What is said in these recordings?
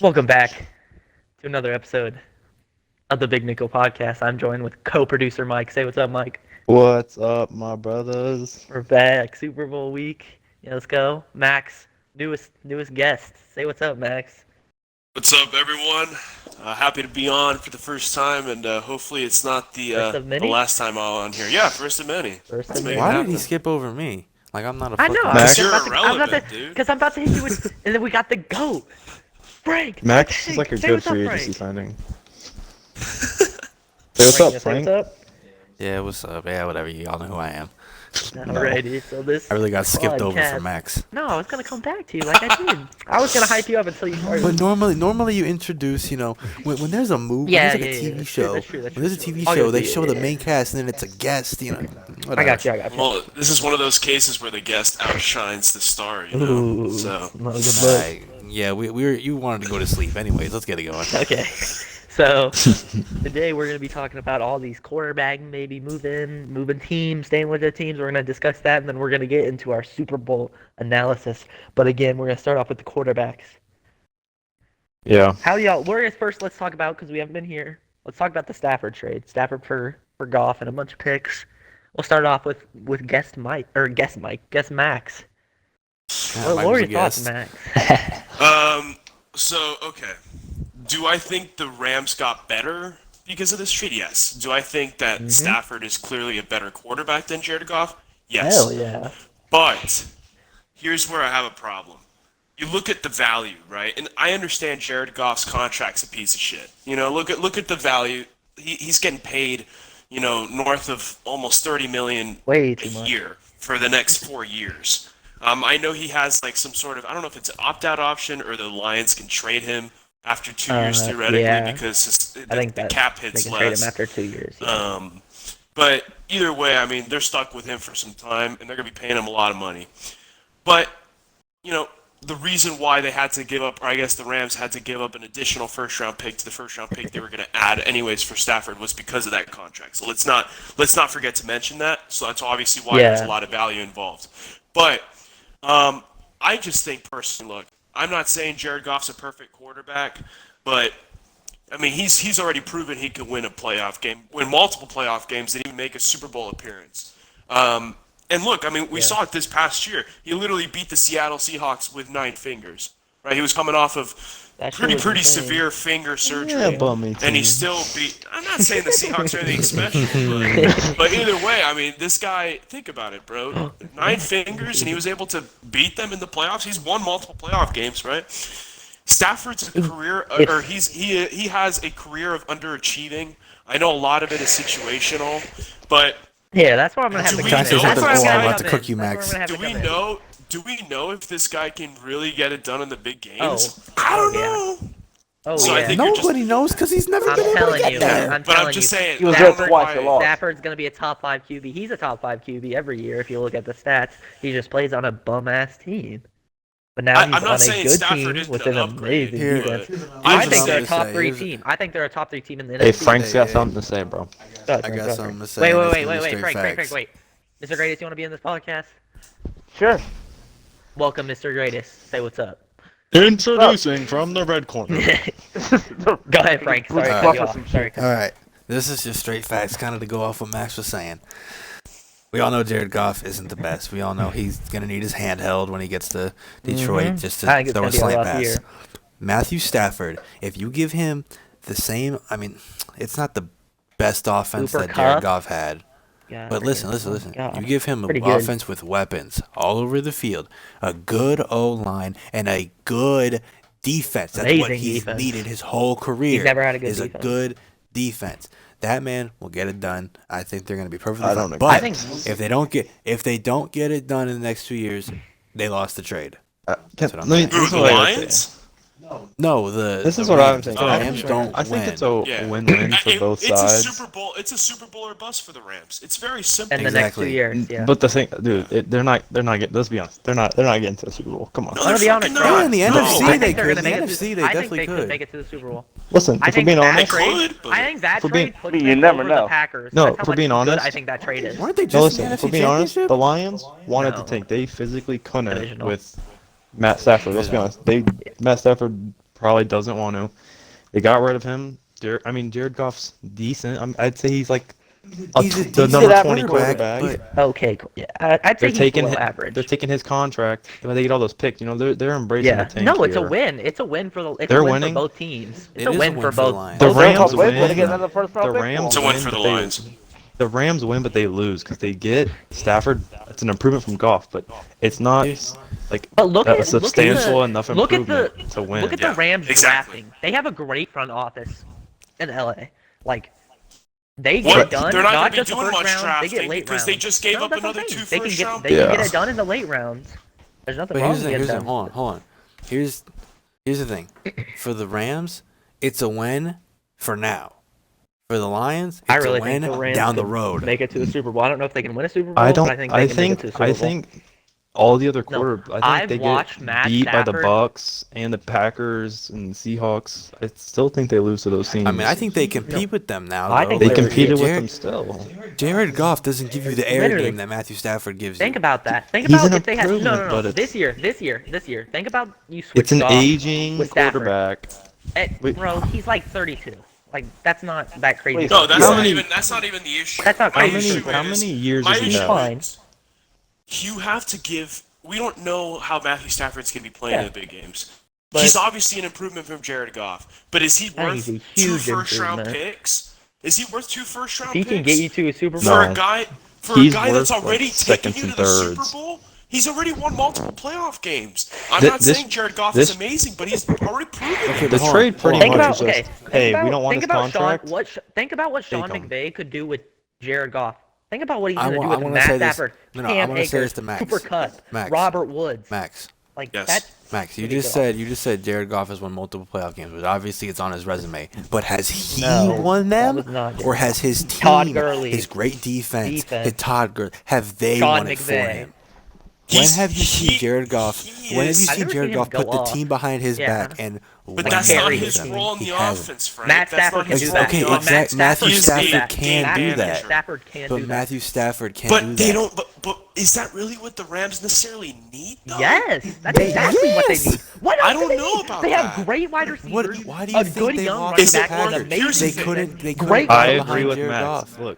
Welcome back to another episode of the Big Nickel Podcast. I'm joined with co-producer Mike. Say what's up, Mike. What's up, my brothers? We're back. Super Bowl week. Yeah, let's go. Max, newest guest. Say what's up, Max. What's up, everyone? Happy to be on for the first time, and hopefully it's not First of the many? last time I'm on here. Yeah, first of many. First Let's of make many. it Why did happen. he skip over me? Like I'm not a I fucking. know. Max, you're I'm irrelevant, about to, dude. Because I'm about to hit you with, and then we got the GOAT, Frank. Max is like a Say good what's up, free Frank. agency signing. Say what's up, Say Frank? what's up? Yeah, what's up? Yeah, whatever. You all know who I am. Alrighty, so this I really got skipped over podcast- for Max. No, I was gonna come back to you like I did. I was gonna hype you up until you started. But normally you introduce, when there's a movie, Yeah, when there's like yeah, a TV that's show, true, that's true, that's when there's a true. TV Oh, show, yeah, they yeah, show the yeah. main cast and then it's a guest, whatever. I got you. Well, this is one of those cases where the guest outshines the star, you know. Ooh, So not a good look. Yeah, you wanted to go to sleep anyways. Let's get it going. Okay. So today we're gonna be talking about all these quarterbacks, maybe moving teams, staying with their teams. We're gonna discuss that, and then we're gonna get into our Super Bowl analysis. But again, we're gonna start off with the quarterbacks. Yeah. How y'all? Let's talk about, because we haven't been here. Let's talk about the Stafford trade. Stafford for Goff and a bunch of picks. We'll start off with guest Max. Yeah, What Mike are was your a thoughts, guest. Max? So okay. Do I think the Rams got better because of this trade? Yes. Do I think that Stafford is clearly a better quarterback than Jared Goff? Yes. Hell yeah. But here's where I have a problem. You look at the value, right? And I understand Jared Goff's contract's a piece of shit. Look at the value. He's getting paid, north of almost $30 million Way a too much. year for the next 4 years. I know he has like some sort of, I don't know if it's an opt-out option or the Lions can trade him after 2 years theoretically yeah. because I think the that cap they hits can trade less. him after 2 years. Yeah. But either way, I mean, they're stuck with him for some time, and they're going to be paying him a lot of money. But, the reason why they had to give up, or I guess the Rams had to give up an additional first-round pick to the first-round pick they were going to add anyways for Stafford was because of that contract. So let's not forget to mention that. So that's obviously why there's a lot of value involved. But I just think personally, look, I'm not saying Jared Goff's a perfect quarterback, but I mean, he's already proven he could win a playoff game, win multiple playoff games, and even make a Super Bowl appearance. And look, I mean, we saw it this past year. He literally beat the Seattle Seahawks with 9 fingers, right? He was coming off of That shit was pretty insane. severe finger surgery, Yeah, bummy and he team. still beat. I'm not saying the Seahawks are anything special, but either way, I mean, this guy. Think about it, bro. 9 fingers, and he was able to beat them in the playoffs. He's won multiple playoff games, right? Stafford's a career, or he has a career of underachieving. I know a lot of it is situational, but Yeah, that's where I'm gonna have Do to we come know in. That's this where I'm guy- gonna about to come cook in. you, That's where I'm Max. gonna have do to we come in. know? Do we know if this guy can really get it done in the big games? Oh. I don't Yeah. know. Oh So I yeah. think you're just- Nobody knows because he's never I'm been able to telling get you. there. I'm But telling I'm just you. saying. He was I there don't know twice, they why- lost. Stafford's gonna be a top 5 QB. He's a top 5 QB every year if you look at the stats. He just plays on a bum ass team. But now I'm he's not on a saying good Stafford team isn't with an an upgrade, amazing Here, defense. here's I what think I'm they're a gonna top say. 3 Here's- team. I think they're a top 3 team in the Hey, NFC. Frank's got Hey, something to say, bro. I got something to say. Wait, and wait, it's wait, gonna be wait, straight Frank, facts. wait. Mr. Greatest, you want to be in this podcast? Sure. Welcome, Mr. Greatest. Say what's up. Introducing from the red corner. Go ahead, Frank. Sorry to cut you off. Sorry. All right, this is just straight facts, kind of to go off what Max was saying. We all know Jared Goff isn't the best. We all know he's gonna need his hand held when he gets to Detroit just to I think it's throw a gonna be a slant rough pass. year. Matthew Stafford, if you give him the same, I mean, it's not the best offense Cooper that Jared Kupp? Goff had. God, But listen. God. You give him Pretty an good. offense with weapons all over the field, a good O-line, and a good defense. That's what Amazing he's defense. needed his whole career. He's never had a good is defense. a good defense. That man will get it done. I think they're going to be perfectly I fine. don't agree. But I think- if they don't get it done in the next 2 years, they lost the trade. Can, what I'm let me, saying. this Who, is the what I would say. Lions? No, This is the what I'm Rams. thinking. The Oh, Rams sure. don't I think win. it's a Yeah. win-win for both it's sides. a Super Bowl. It's a Super Bowl or bust for the Rams. It's very simple. In the next 2 Exactly. years, yeah. But the thing, dude, they're not getting. Let's be honest, they're not getting to the Super Bowl. Come on. No, I'm gonna be they're honest. fucking Frank. Yeah, in the No. NFC I they think they're could. gonna In the make it. NFC they I think definitely they could could. make it to the Super Bowl. Listen, I if we're think being that honest, trade. Could, but- I think that For being- trade puts You them never over know. the Packers. No, That's how for much being good honest- I think that trade is. Weren't they no, just in listen, the if we're NFC being honest, Championship? the Lions wanted No. to tank. They physically couldn't Divisional. with Matt Stafford. Let's be honest. Matt Stafford probably doesn't want to. They got rid of him. Jared Goff's decent. I'd say he's like He's a the decent number 20 quarterback, quarterback. Okay, cool. Yeah, I'd say he's below average. They're taking his contract. When they get all those picks, they're embracing the Yeah. tank No, it's a here. win. It's a win for They're for winning. both teams. It's It a is a win win for for the both. Lions. The both Rams teams. win. It's a win for the Lions. The Rams win, but they lose because they get Stafford. It's an improvement from Goff, but it's not like But look a at substantial enough look at improvement to win. Look at the Rams exactly. drafting. They have a great front office in LA. Like they What? get it done. They're not Not gonna be just the doing first much round. They drafting get late because rounds. they just gave up that's what I'm another saying. 2 They can first-round get. They can get picks. it done in the late rounds. There's nothing But wrong here's with the getting thing. done. Hold on. Here's the thing. For the Rams, it's a win for now. For the Lions, I it's really a win think the Rams down the could road. make it to the Super Bowl. I don't know if they can win a Super Bowl. I don't. But I think they can make it to the Super Bowl. I think all the other No, I I've think they watched get Matt beat by the Stafford. Bucks and the Packers and Seahawks. I still think they lose to those teams. I mean, I think they compete with them now. I though. think they Like, competed with Jared- them still. Jared Goff doesn't give you the air Literally. game that Matthew Stafford gives Think you. about that. Think He's about an if they had no, improvement, but it's- This year. Think about you switch. It's an Goff aging with Stafford. quarterback. Wait. Bro, he's like 32. Like that's not that crazy. No, that's How not many- even the issue. That's not My crazy. issue How is- many years my does he issue have? Fine. is you have to give. We don't know how Matthew Stafford's going to be playing in Yeah. the big games. But- He's obviously an improvement from Jared Goff, but is he I think worth he's a 2 huge first-round improvement. picks? Is he worth 2 first-round If he picks? can get you to a Super Bowl, for No. a guy He's that's worth, already like, taken seconds you to and the Super thirds. Bowl. He's already won multiple playoff games. I'm Thi- not this- saying Jared Goff this- is amazing, but he's already proven Okay, it. The hold on, trade hold pretty on. think much about is just, okay. hey, think about, we don't want think his about contract. think about what Sean Take him. McVay could do with Jared Goff. Think about what he's I going to do wa- I with wanna Matt say this- Stafford, no, I Cam wanna say this Akers, to Max. Cooper Kupp, Max. Robert Woods. Max, Like Yes. that's Max, you ridiculous. just said Jared Goff has won multiple playoff games, which obviously it's on his resume. But has he No, won that them, was not or it. has his team, Todd Gurley. his great defense, Defense. his Todd Gurley, have they Sean won it for McVay. him? When have you seen Jared Goff? When have you I've seen never Jared seen him Goff go put the off. team behind his Yeah. back and But win that's carry not games his with him? role in He the hasn't. offense, Frank. Matt That's Stafford not can his do role that. in Okay, the Matt offense. exact- Matthew He's Stafford a can game do manager. that. Stafford can do But that. Matthew Stafford can't do But they that. don't. But is that really what the Rams necessarily need? Though? Yes, that's exactly what they Yes. need. What I else don't do they know need? about They have that. great wide receivers, Why do you a think good they young lost running to the back, and an Packers? amazing Here's the They couldn't. defense. They Great couldn't I get young agree behind with Jared Max. Goff. Look,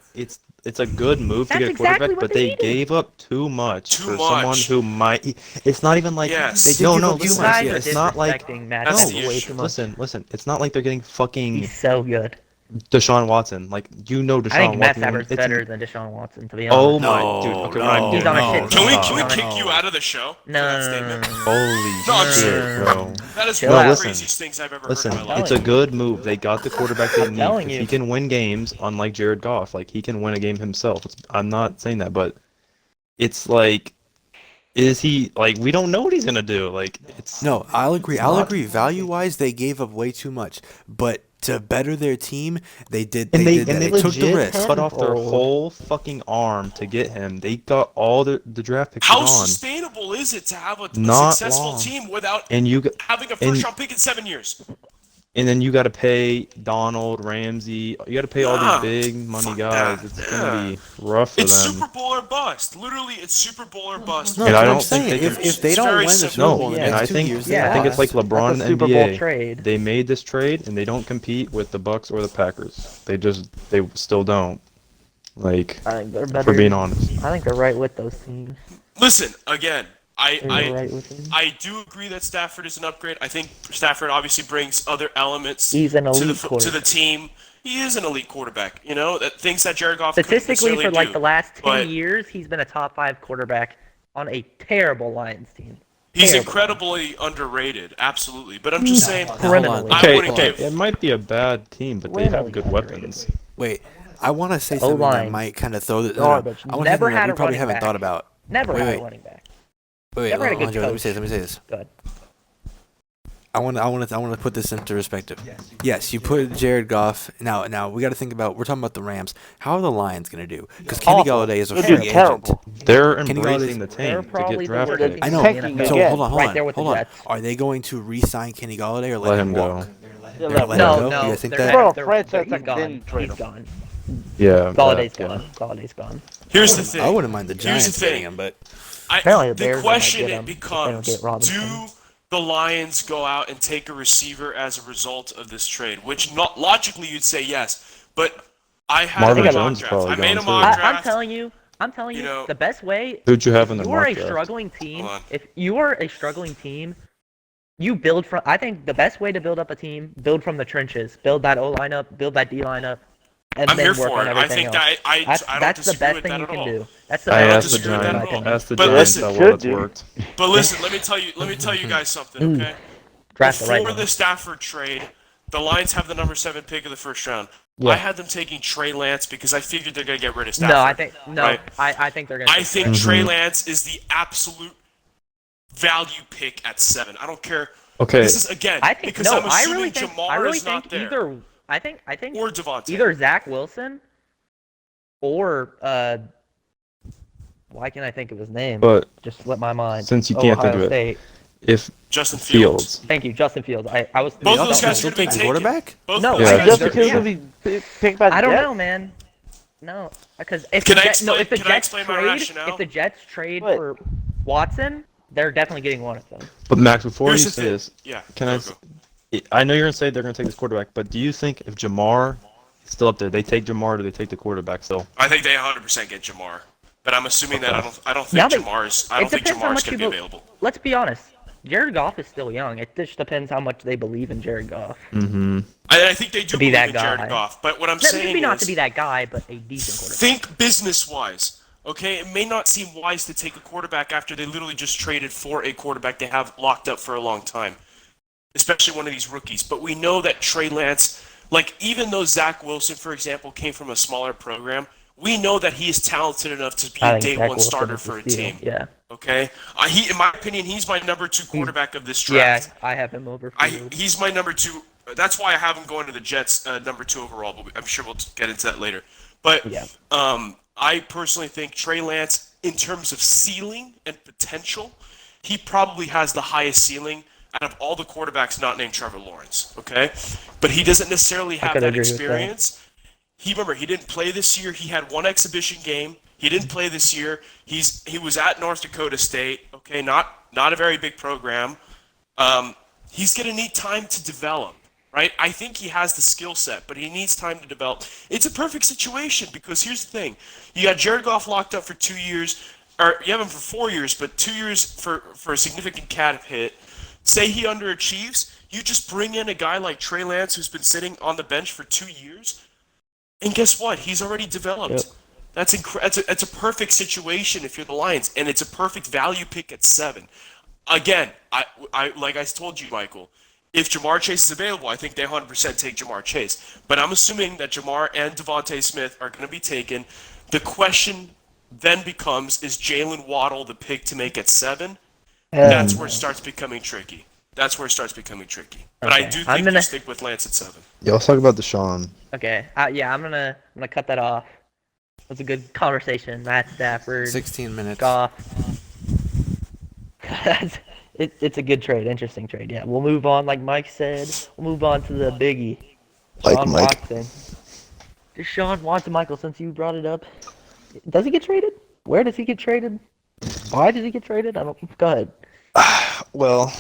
it's a good move to That's get a quarterback, exactly what but they they needed. gave up too much Too for someone much. who might. It's not even like Yes. They did no, give no. up too You Listen, much, guys yes. are it's not like disrespecting Matt That's Stafford the way issue. too much. listen. It's not like they're getting fucking He's so good. Deshaun Watson. Like Deshaun I think Matt Watson. Stafford's it's- better than Deshaun Watson, to be Oh honest. my No, dude. Okay, no, we're not He's on a shit Can we team. can we No, kick no. you out of the show for No. that statement? Holy No, I'm shit, serious. bro. That is Chill one of out. the craziest things I've ever Listen, heard in my life. it's a good move. They got the quarterback they I'm need. telling 'Cause you. He can win games, unlike Jared Goff. Like he can win a game himself. I'm not saying that, but it's like, is he like? We don't know what he's gonna do. Like it's No, I'll agree. I'll not- agree. Value-wise, they gave up way too much, but to better their team, they did. And They they did that. and they They took the legit risk. cut off their Tenfold. whole fucking arm to get him. They got all the draft picks How on, sustainable is it to have a Not successful long. team without and you having a and- first round pick in 7 years? and then you got to pay Donald, Ramsey. You got to pay all Nah, these big money fuck guys. that. It's Yeah. gonna be rough for It's them. Super Bowl or bust. Literally, it's Super Bowl or bust. No, And that's I what I'm don't think saying. they If can- if they It's don't very win the simple. Super No, Bowl in the and next I 2 think years, yeah. they I think it's like lost. LeBron in That's the a Super NBA. Bowl trade. They made this trade and they don't compete with the Bucks or the Packers. They still don't. Like, I think they're better. for being honest. I think they're right with those teams. Listen, again, They're I right with them. I do agree that Stafford is an upgrade. I think Stafford obviously brings other elements He's an to elite the to the quarterback. team. He is an elite quarterback. You know, that things that Jared Goff couldn't Statistically, necessarily for like do. the last 10 but- years, he's been a top 5 quarterback on a terrible Lions team. He's Terrible. incredibly underrated, absolutely. But I'm just saying, Criminally. I Okay, wouldn't okay. give. It might be a bad team, but they have good weapons. Wait, I want to say something that O-line. might kind of throw the. Garbage. I want to say Never something that had we a probably running haven't back. thought about. Never Wait, had wait. a running back. Wait, Never had a good Andre, let me coach. say this. Let me say this. Good. I want to put this into perspective. Yes, you put Jared Goff. Now we got to think about. We're talking about the Rams. How are the Lions going to do? Because Kenny Awful. Galladay is a They're free doing agent. terrible. They're Kenny embracing the They're tank to probably get the draft worst picks. team I know. in the Tanking NFL. So again. hold on, Right there with hold the on. Jets. Are they going to re-sign Kenny Galladay or let, Let him him walk? go. Yeah, They're let let No, him go? no. You guys think they're- that? Well, they're- franchise he's tag gone. didn't trade He's him. gone. Yeah. Galladay's that, yeah. gone. Galladay's gone. Here's the thing. I wouldn't mind the Here's Giants the thing. getting him, but Apparently the the Bears question might get it him if they don't becomes: get Robinson. the Lions go out and take a receiver as a result of this trade? Which not logically you'd say yes, but I had Marvin a mock Jones is draft. probably I made a going mock too. draft. I'm telling You you, know- the best way. Who'd you have If in the you are mock a draft? struggling team, Hold on. if you are a struggling team, you build from. I think the best way to build up a team, build from the trenches, build that O line up, build that D line up, and I'm then here work for on it. I everything think else. that I don't That's the disagree best with thing that you at can all. do. That's the I don't best asked the thing you can do, in my Giants. opinion. Asked the But Giants listen- how Should well that's do. worked. But listen, let me tell you guys something, okay? Draft the right Before one. the Stafford trade, the Lions have the number 7 pick of the first round. Yeah. I had them taking Trey Lance because I figured they're gonna get rid of Stafford. Right? I think they're gonna. I take think Trey. Trey Lance is the absolute value pick at 7. I don't care. Okay. This is again I think because no. I'm I assuming really think. Jamar I really is not think there, either. I think or Devontae. either Zach Wilson or why can't I think of his name? But Just slipped my mind. since you can't Ohio think of it, State. if Justin Fields. Thank you, Justin Fields. I was. Both Y'all those don't guys still are gonna be take the taken. quarterback? Both No, those I guys think are Justin gonna Fields be- will be picked by the I don't Jets? know, man. No, because if Can the I Jets, no, explain- if the can I Jets explain my trade, rationale? if the Jets trade What? for Watson, they're definitely getting one of them. but Max, before Here's you the say thing. this, Yeah. can go, I? go. I know you're gonna say they're gonna take this quarterback, but do you think if Jamar is still up there, they take Jamar or do they take the quarterback still? I think they 100% get Jamar, but I'm assuming that Okay. I don't Now think they- Jamar's. I it don't think depends how Jamar's much gonna be you available. Let's be honest. Jared Goff is still young. It just depends how much they believe in Jared Goff. Mm-hmm. I think they do be believe that in Jared guy. Goff, but what I'm No, saying maybe not is, to be that guy, but a decent quarterback. think business-wise. Okay, it may not seem wise to take a quarterback after they literally just traded for a quarterback they have locked up for a long time, especially one of these rookies. But we know that Trey Lance, like even though Zach Wilson, for example, came from a smaller program, we know that he is talented enough to be I a think day Zach one Wilson starter is for the a steal. team. Yeah. Okay, in my opinion, he's my number 2 quarterback of this Yeah, draft. I have him over Fields. He's my number 2. That's why I have him going to the Jets, number 2 overall. But I'm sure we'll get into that later. But Yeah. I personally think Trey Lance, in terms of ceiling and potential, he probably has the highest ceiling out of all the quarterbacks not named Trevor Lawrence. Okay, but he doesn't necessarily have could that agree with that. experience. He didn't play this year. He had one exhibition game. He didn't play this year. He was at North Dakota State. Okay, not a very big program. He's gonna need time to develop, right? I think he has the skill set, but he needs time to develop. It's a perfect situation because here's the thing: you got Jared Goff locked up for 2 years, or you have him for 4 years, but 2 years for a significant cap hit. Say he underachieves, you just bring in a guy like Trey Lance who's been sitting on the bench for 2 years. And guess what? He's already developed. Yep. That's a perfect situation if you're the Lions, and it's a perfect value pick at 7. Again, I like I told you, Michael, if Jamar Chase is available, I think they 100% take Jamar Chase. But I'm assuming that Jamar and Devontae Smith are going to be taken. The question then becomes, is Jalen Waddle the pick to make at 7? That's where it starts becoming tricky. But I Okay. do I'm think gonna- you stick with Lance at 7. Yeah, let's talk about Deshaun. Okay. Yeah, I'm gonna cut that off. It was a good conversation. Matt Stafford, 16 minutes. Goff. It's a good trade, interesting trade. Yeah, we'll move on. Like Mike said, we'll move on to the biggie. Like Deshaun Mike. Watson. Deshaun Watson, Michael. Since you brought it up, does he get traded? Where does he get traded? Why does he get traded? I don't. Go ahead. Well,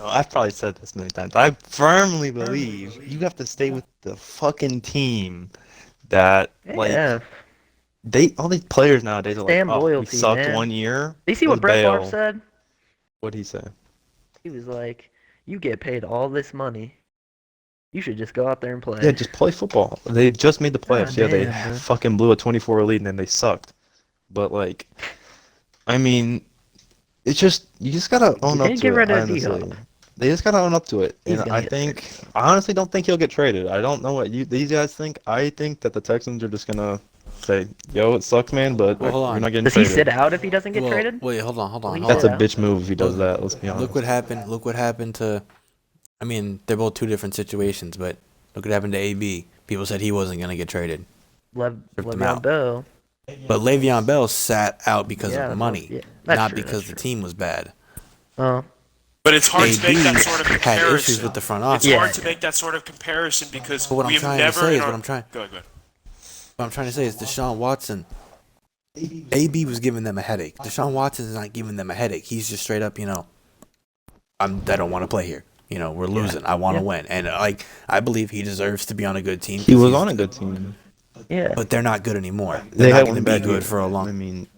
I've probably said this many times. I firmly believe you have to stay with the fucking team that, Yeah. all these players nowadays are like, Damn oh, we loyalty, sucked man. 1 year. Did you see what let's Brett Favre bail." said? What'd he say? He was like, "You get paid all this money. You should just go out there and play." Yeah, just play football. They just made the playoffs. Yeah, they damn, bro. fucking blew a 24 lead and then they sucked. But I mean, it's just you just gotta own up didn't to get it. rid of Honestly, D-Hop. they just gotta own up to it. He's And gonna I get think, I honestly don't think he'll get traded. I don't know what these guys think. I think that the Texans are just gonna say, "Yo, it sucks, man, but Well, hold we're on. not getting Does he traded." sit out if he doesn't get Well, traded? Wait, hold on. Well, he That's a Yeah. bitch move if he does that. Let's be honest. Look what happened. Look what happened to. I mean, they're both two different situations, but look what happened to AB. People said he wasn't gonna get traded, Ripped him out. Le'Veon Bell. but Le'Veon Bell sat out because Yeah, of money, yeah, that's not true, because that's the true. team was bad. Oh, But it's hard to AB make that sort of had comparison. issues with the front office. It's Yeah. hard to make that sort of comparison because But what I'm we've trying to never. say in is our- what I'm trying. Go ahead. What I'm trying to say is Deshaun Watson. AB was giving them a headache. Deshaun Watson is not giving them a headache. He's just straight up, I don't want to play here. We're losing. I want to Yeah. win, and I believe he deserves to be on a good team. He 'cause was he's- on a good team. Yeah. but they're not good anymore. They They're not had going to one be bad good year. for a long. I mean,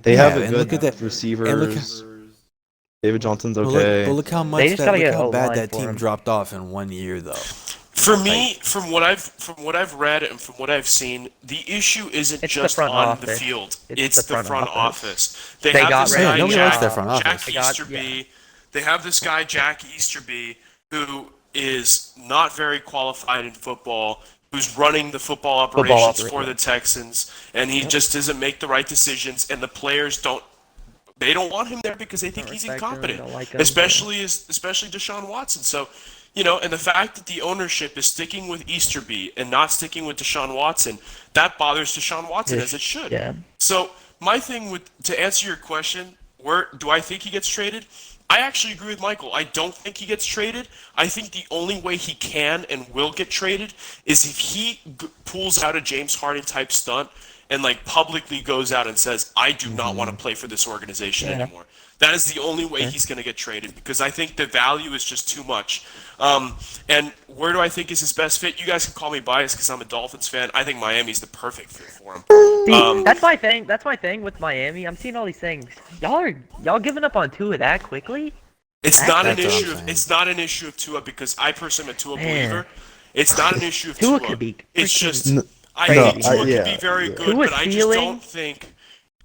they Yeah, have a and good look at that- receivers. David Johnson's But okay. look how They much just gotta look get how bad O-line that for team him. dropped off in 1 year, though. For me, from what I've read and from what I've seen, the issue isn't It's the just front on the office. field. It's It's the the front front office. office. They have got this rid of guy nobody Jack, likes their front office. Jack They got- Easterby. They have this guy Jack Easterby who is not very qualified in football, who's running the football operations for the Texans, and he just doesn't make the right decisions, and the players don't want him there because they think Don't he's respect him, incompetent, don't like him, especially Deshaun Watson. So, and the fact that the ownership is sticking with Easterby and not sticking with Deshaun Watson, that bothers Deshaun Watson as it should. Yeah. So, my thing to answer your question, where do I think he gets traded? I actually agree with Michael. I don't think he gets traded. I think the only way he can and will get traded is if he pulls out a James Harden type stunt and publicly goes out and says, "I do not want to play for this organization anymore." That is the only way he's going to get traded because I think the value is just too much. And where do I think is his best fit? You guys can call me biased because I'm a Dolphins fan. I think Miami's the perfect fit for him. See, that's my thing. That's my thing with Miami. I'm seeing all these things. Y'all giving up on Tua that quickly? It's not an That's what I'm issue. saying. It's not an issue of Tua because I personally am a Tua Man. believer. It's not an issue of Tua Tua. could be It's just N- I crazy. think Tua yeah, could be very yeah. good, Tua's but I just ceiling- don't think.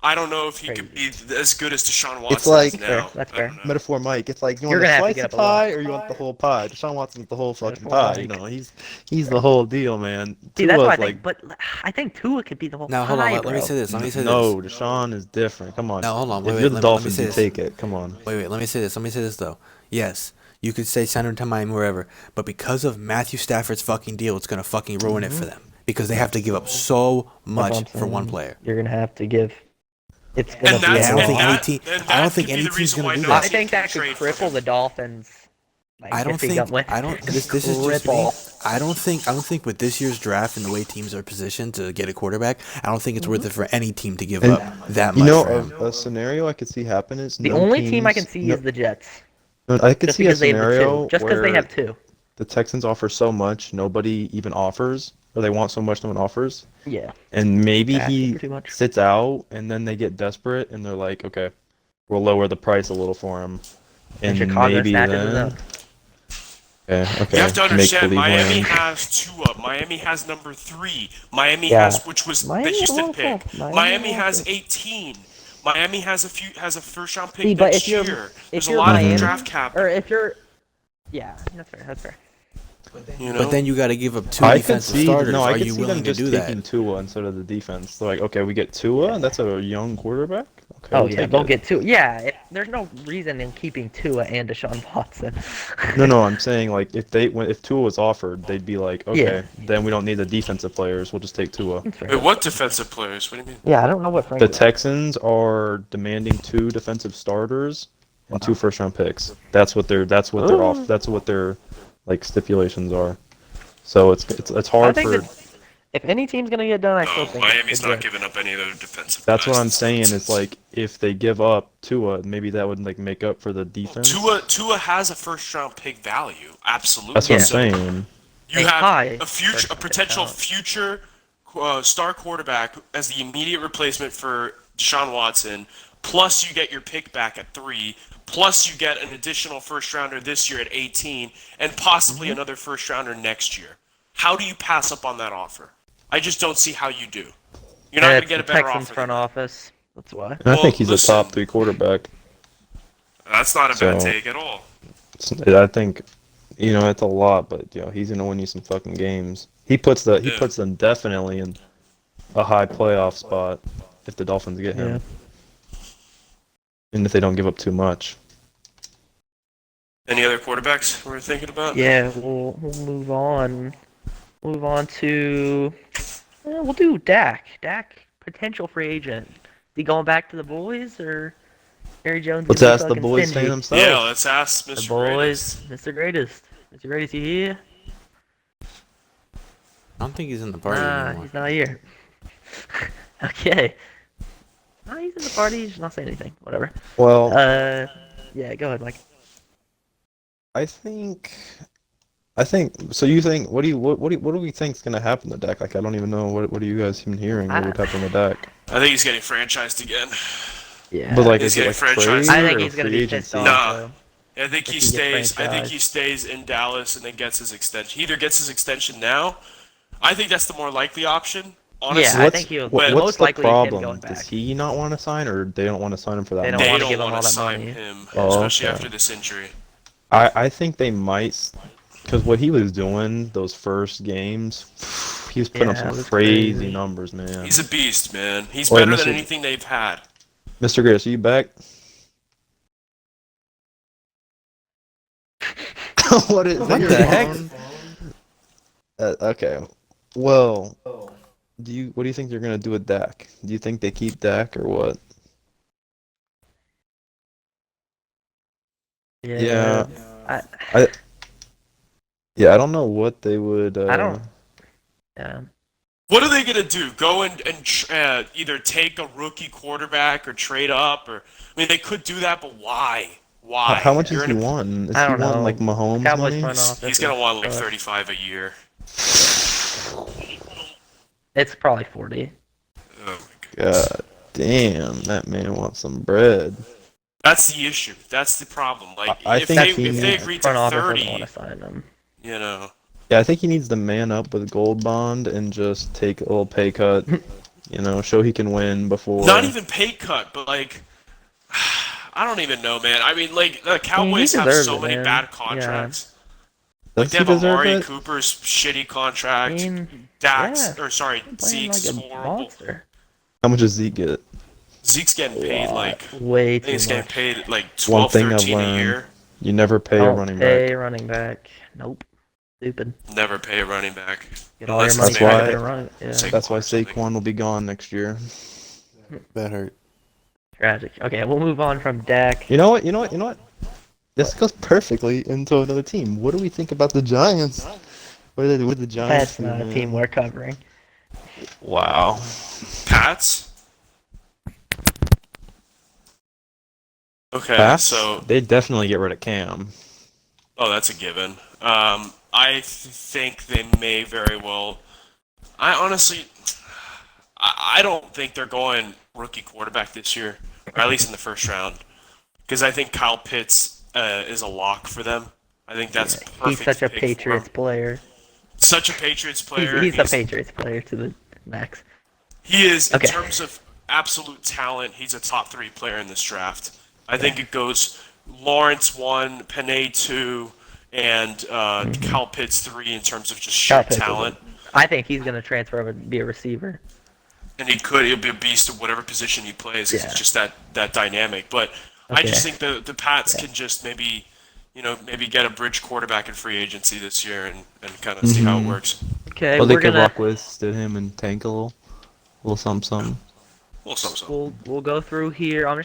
I don't know if he could be as good as Deshaun Watson It's like- is now. That's I don't fair. know. Metaphor Mike, it's like you You're want gonna a have to slice get of up a lot. pie or you want the whole pie. Deshaun Watson's the whole fucking Metaphor pie. Mike. He's the whole deal, man. See, that's Tua's what I think. But I think Tua could be the whole Now hold on, pie, let me bro. say this. Let me say no, this. Deshaun is different. Come on. Now hold on, wait, if wait, you're the let me Dolphins, say you this. take it. Come on. Wait, let me say this. Let me say this though. Yes, you could say send him to Miami wherever, but because of Matthew Stafford's fucking deal, it's gonna fucking ruin it for them because they have to give up so much for one player. You're gonna have to give. It's gonna And be. that's I don't a think lot. any team- I don't think any team's gonna do I that. think that could cripple the Dolphins. Like, I don't if he think. got win- I don't. This is just me. Cripple. I don't think with this year's draft and the way teams are positioned to get a quarterback, I don't think it's worth it for any team to give And, up that much. You know, for him. a scenario I could see happen is The no only team I can teams- see no- is the Jets. I could Just see a because they have the scenario two. Just because they where have two. the Texans offer so much, nobody even offers, or they want so much, no one offers, Yeah. and maybe Asking he for too much. sits out, and then they get desperate, and they're like, okay, we'll lower the price a little for him, and Chicago maybe snatches it then. up. Okay. You have to Make understand, believe Miami land. has Tua. Miami has number 3. Miami Yeah. has, which was the Miami Houston also- pick. Miami Miami has also- 18. Miami has a first round pick See, but next if you're year. if There's a you're lot Miami, of draft cap. or if you're, yeah, that's fair. That's fair. You know? But then you got to give up two I could defensive see, starters. no, I Are could you see them willing to just do taking that? Tua instead of the defense. They're like, okay, we get Tua, and that's a young quarterback. Okay, Oh we'll yeah, take they'll it. get two. Yeah, there's no reason in keeping Tua and Deshaun Watson. No, I'm saying like if Tua was offered, they'd be like, okay, Yeah. then we don't need the defensive players. We'll just take Tua. That's fair. Wait, what defensive players? What do you mean? Yeah, I don't know what Frank. The Texans are demanding 2 defensive starters and 2 first-round picks. That's what they're off. That's what their like stipulations are. So it's I hard think for. that if any team's gonna get done, I still No, think Miami's the not Jets. giving up any of their defensive That's what guys. I'm saying. It's like if they give up Tua, maybe that would like make up for the defense. Tua has a first round pick value. Absolutely. That's what I'm So saying. You Like have high a first round pick potential talent. future star quarterback as the immediate replacement for Deshaun Watson. Plus, you get your pick back at 3. Plus, you get an additional first rounder this year at 18, and possibly another first rounder next year. How do you pass up on that offer? I just don't see how you do. You're not going to It's get a the better Texans offer. front than that. office. That's why. And I Well, think he's listen. a top 3 quarterback. That's not a bad So- take at all. I think, it's a lot, but he's gonna win you some fucking games. He puts them definitely in a high playoff spot if the Dolphins get him, and if they don't give up too much. Any other quarterbacks we're thinking about? Yeah, we'll move on. Move on to. We'll do Dak. Dak, potential free agent. Is he going back to the boys or Jerry Jones? Let's gonna be ask the fucking boys stingy? fan himself. Yeah, let's ask The Mr. boys, Greatest. Mr. Greatest. Mr. Greatest, you here? I don't think he's in the party Nah, anymore. he's not here. Okay. No, he's in the party. He's just not saying anything. Whatever. Well, Yeah, go ahead, Mike. I think. So you think? What do we think's gonna happen to Dak? Like, I don't even know. What are you guys even hearing? What I, would happen to Dak? I think he's getting franchised again. But yeah. like, He's is it getting like franchised. trade I think or he's gonna free be pissed agency? off Nah. though. I think If he he gets stays. I think franchised. he stays in Dallas and then gets his extension. He either gets his extension now. I think that's the more likely option, Yeah, honestly. I think he'll. But What's Most the likely, it's him going problem? Does back. he not want to sign, or they don't want to sign him for that They don't they want much? to give don't him want all to that sign money. him, Oh, especially okay. after this injury. I think they might, because what he was doing those first games, he was putting up Yeah, some that's crazy crazy. numbers, man. He's a beast, man. He's Wait, better than Mr. anything they've had. Mr. Grace, are you back? What is What your the heck? phone? Okay. Well, what do you think they're gonna do with Dak? Do you think they keep Dak or what? Yeah. I, I yeah, I don't know what they would I don't. Yeah. What are they gonna do? Go and either take a rookie quarterback or trade up, or I mean, they could do that, but why? Why? how much You're is in he a, want? Is I he don't wanting know. like Mahomes Cowboys money? front office. he's gonna want like sucks. 35 a year. It's probably 40. Oh my goodness. God damn, that man wants some bread. That's the issue. That's the problem. Like I if think they he if they needs- agreed Front to office doesn't 30, want to sign him. you know. Yeah, I think he needs to man up with Gold Bond and just take a little pay cut. Show he can win before. Not even pay cut, but like I don't even know, man. I mean, like the Cowboys have deserves so it, many man. bad contracts. Does They he have deserve Amari it? Cooper's shitty contract. I mean, Dak's yeah, or sorry, playing Zeke's like a horrible. monster. How much does Zeke get? Zeke's getting paid like Way I too think he's getting much. paid like One 12, thing I've 13 a learned: year. you never pay a Don't running pay back. running back. Nope. Stupid. Never pay a running back. Get all your Unless money it's That's back why- if they're running. Yeah. Saquon That's why or something. Saquon will be gone next year. That hurt. Tragic. Okay, we'll move on from Dak. You know what? This goes perfectly into another team. What do we think about the Giants? What do they do with the Giants? That's not a man? team we're covering. Wow. Pats. Okay, Pats? so They definitely get rid of Cam. that's a given. I think they may very well. I honestly, I don't think they're going rookie quarterback this year, or at least in the first round, because I think Kyle Pitts is a lock for them. I think that's perfect. He's such a pick for 'em. Patriots player. Such a Patriots player. He's a Patriots player to the max. He is, in Okay. terms of absolute talent, he's a top 3 player in this draft. I think it goes Lawrence 1, Panay 2, and Kyle Pitts 3 in terms of just sheer Kyle Pitts is talent. I think he's gonna transfer over and be a receiver. And he'll be a beast at whatever position he plays because Yeah. it's just that dynamic. But I Okay. just think the Pats can just maybe get a bridge quarterback in free agency this year and kind of see how it works. Okay, Well, they we're could gonna rock with Stidham and tank a little something. Well, some. we'll go through here. I'm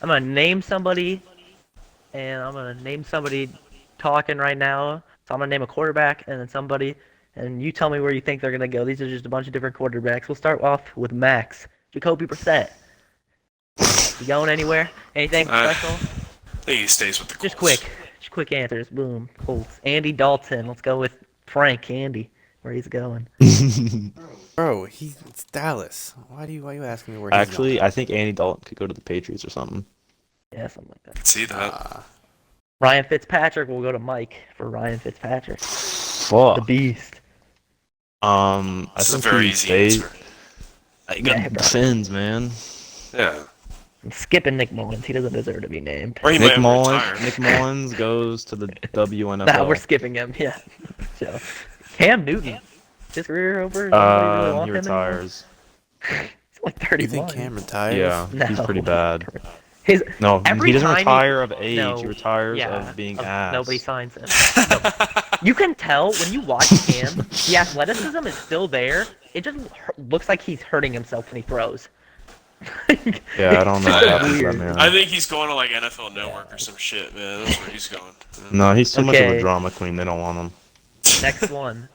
gonna name somebody, and I'm gonna name somebody talking right now. So I'm gonna name a quarterback and then somebody, and you tell me where you think they're gonna go. These are just a bunch of different quarterbacks. We'll start off with Max. Jacoby Brissett. You going anywhere? Anything special? I think he stays with the Colts. Just quick answers. Boom. Colts. Andy Dalton. Let's go with Frank. Andy, where he's going. Bro, it's Dallas. Why are you asking me where Actually, he's I think Andy Dalton could go to the Patriots or something. Yeah, something like that. See that? going? Ryan Fitzpatrick. We'll go to Mike for Ryan Fitzpatrick. The Fuck. beast. I This is a think very he easy stays. answer. I got Yeah, bro. Fins, man. Yeah. I'm skipping Nick Mullins. He doesn't deserve to be named. Or he might Nick retire. Mullins goes to the WNFL. Nah, we're skipping him. Yeah. So, Cam Newton. His career over. Is anybody really want He him anymore? retires. He's like You 31. think Cam retires? Yeah, he's No. pretty bad. His No, Every he doesn't time he- retire of age. no, he retires yeah, of being ass. nobody signs him. No. You can tell when you watch Cam, the athleticism is still there. It just looks like he's hurting himself when he throws. Yeah, I don't know what It's happens to that weird. man. I think he's going to like NFL Network or some shit, man. That's where he's going. No, he's too much of Okay. a drama queen. They don't want him. Next one.